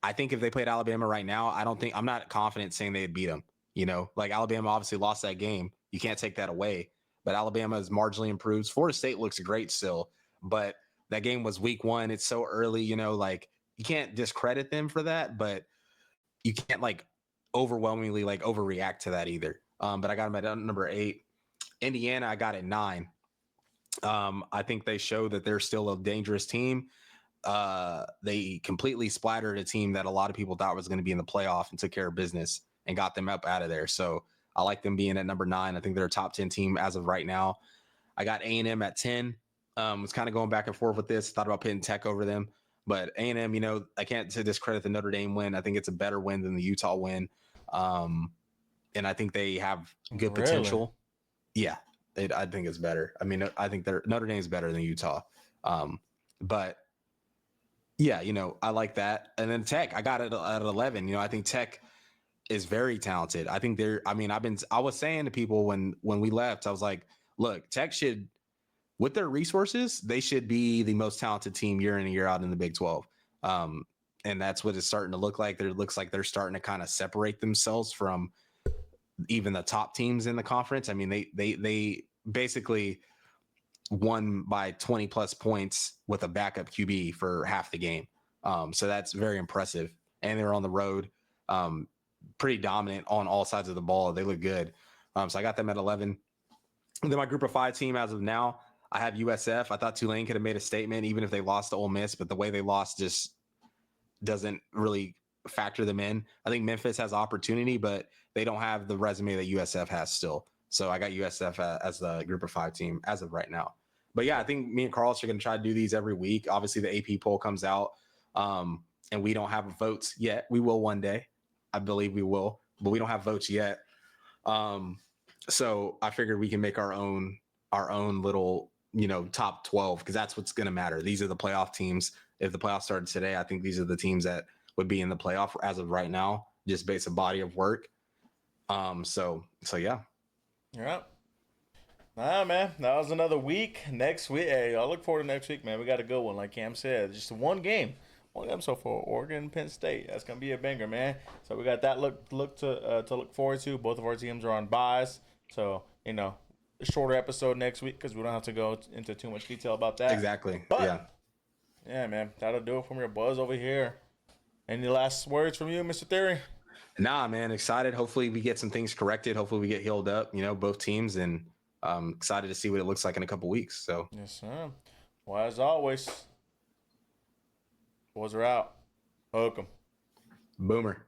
[SPEAKER 2] I think if they played Alabama right now, I'm not confident saying they'd beat them. You know, like Alabama obviously lost that game. You can't take that away. But Alabama is marginally improved. Florida State looks great still, but that game was week 1. It's so early, you know, like you can't discredit them for that, but you can't like overwhelmingly like overreact to that either. But I got them at number 8. Indiana, I got at 9. I think they show that they're still a dangerous team. They completely splattered a team that a lot of people thought was going to be in the playoff and took care of business and got them up out of there. So I like them being at number 9. I think they're a top 10 team as of right now. I got A&M at 10. Was kind of going back and forth with this. Thought about putting Tech over them, but A&M, you know, I can't discredit the Notre Dame win. I think it's a better win than the Utah win. And I think they have good potential. Yeah, I think it's better. I mean, I think Notre Dame is better than Utah. But yeah, you know, I like that. And then Tech, I got it at 11. You know, I think Tech is very talented. I think I was saying to people when we left, I was like, look, Tech should, with their resources, they should be the most talented team year in and year out in the Big 12. And that's what it's starting to look like. It looks like they're starting to kind of separate themselves from even the top teams in the conference. I mean, they basically won by 20 plus points with a backup QB for half the game. So that's very impressive. And they're on the road, pretty dominant on all sides of the ball. They look good. So I got them at 11. And then my group of 5 team as of now, I have USF. I thought Tulane could have made a statement even if they lost to Ole Miss, but the way they lost just doesn't really factor them in. I think Memphis has opportunity, but they don't have the resume that USF has still. So I got USF as the group of 5 team as of right now. But yeah, I think me and Carlos are going to try to do these every week. Obviously, the AP poll comes out, and we don't have votes yet. We will one day. I believe we will, but we don't have votes yet. So I figured we can make our own little, you know, top 12, because that's what's going to matter. These are the playoff teams. If the playoffs started today, I think these are the teams that would be in the playoff as of right now, just based on body of work. So yeah.
[SPEAKER 1] Yeah. Nah, man, that was another week. Next week, hey, I look forward to next week, man. We got a good one, like Cam said. Just one game so far. Oregon and Penn State. That's gonna be a banger, man. So we got that to look forward to. Both of our teams are on buys, so you know, a shorter episode next week because we don't have to go into too much detail about that.
[SPEAKER 2] Exactly.
[SPEAKER 1] But, yeah, man, that'll do it from your buzz over here. Any last words from you, Mr. Theory?
[SPEAKER 2] Nah, man, excited. Hopefully we get some things corrected. Hopefully we get healed up, you know, both teams, and excited to see what it looks like in a couple weeks. So
[SPEAKER 1] Yes, sir. Well, as always, boys are out. Hook 'em.
[SPEAKER 2] Boomer.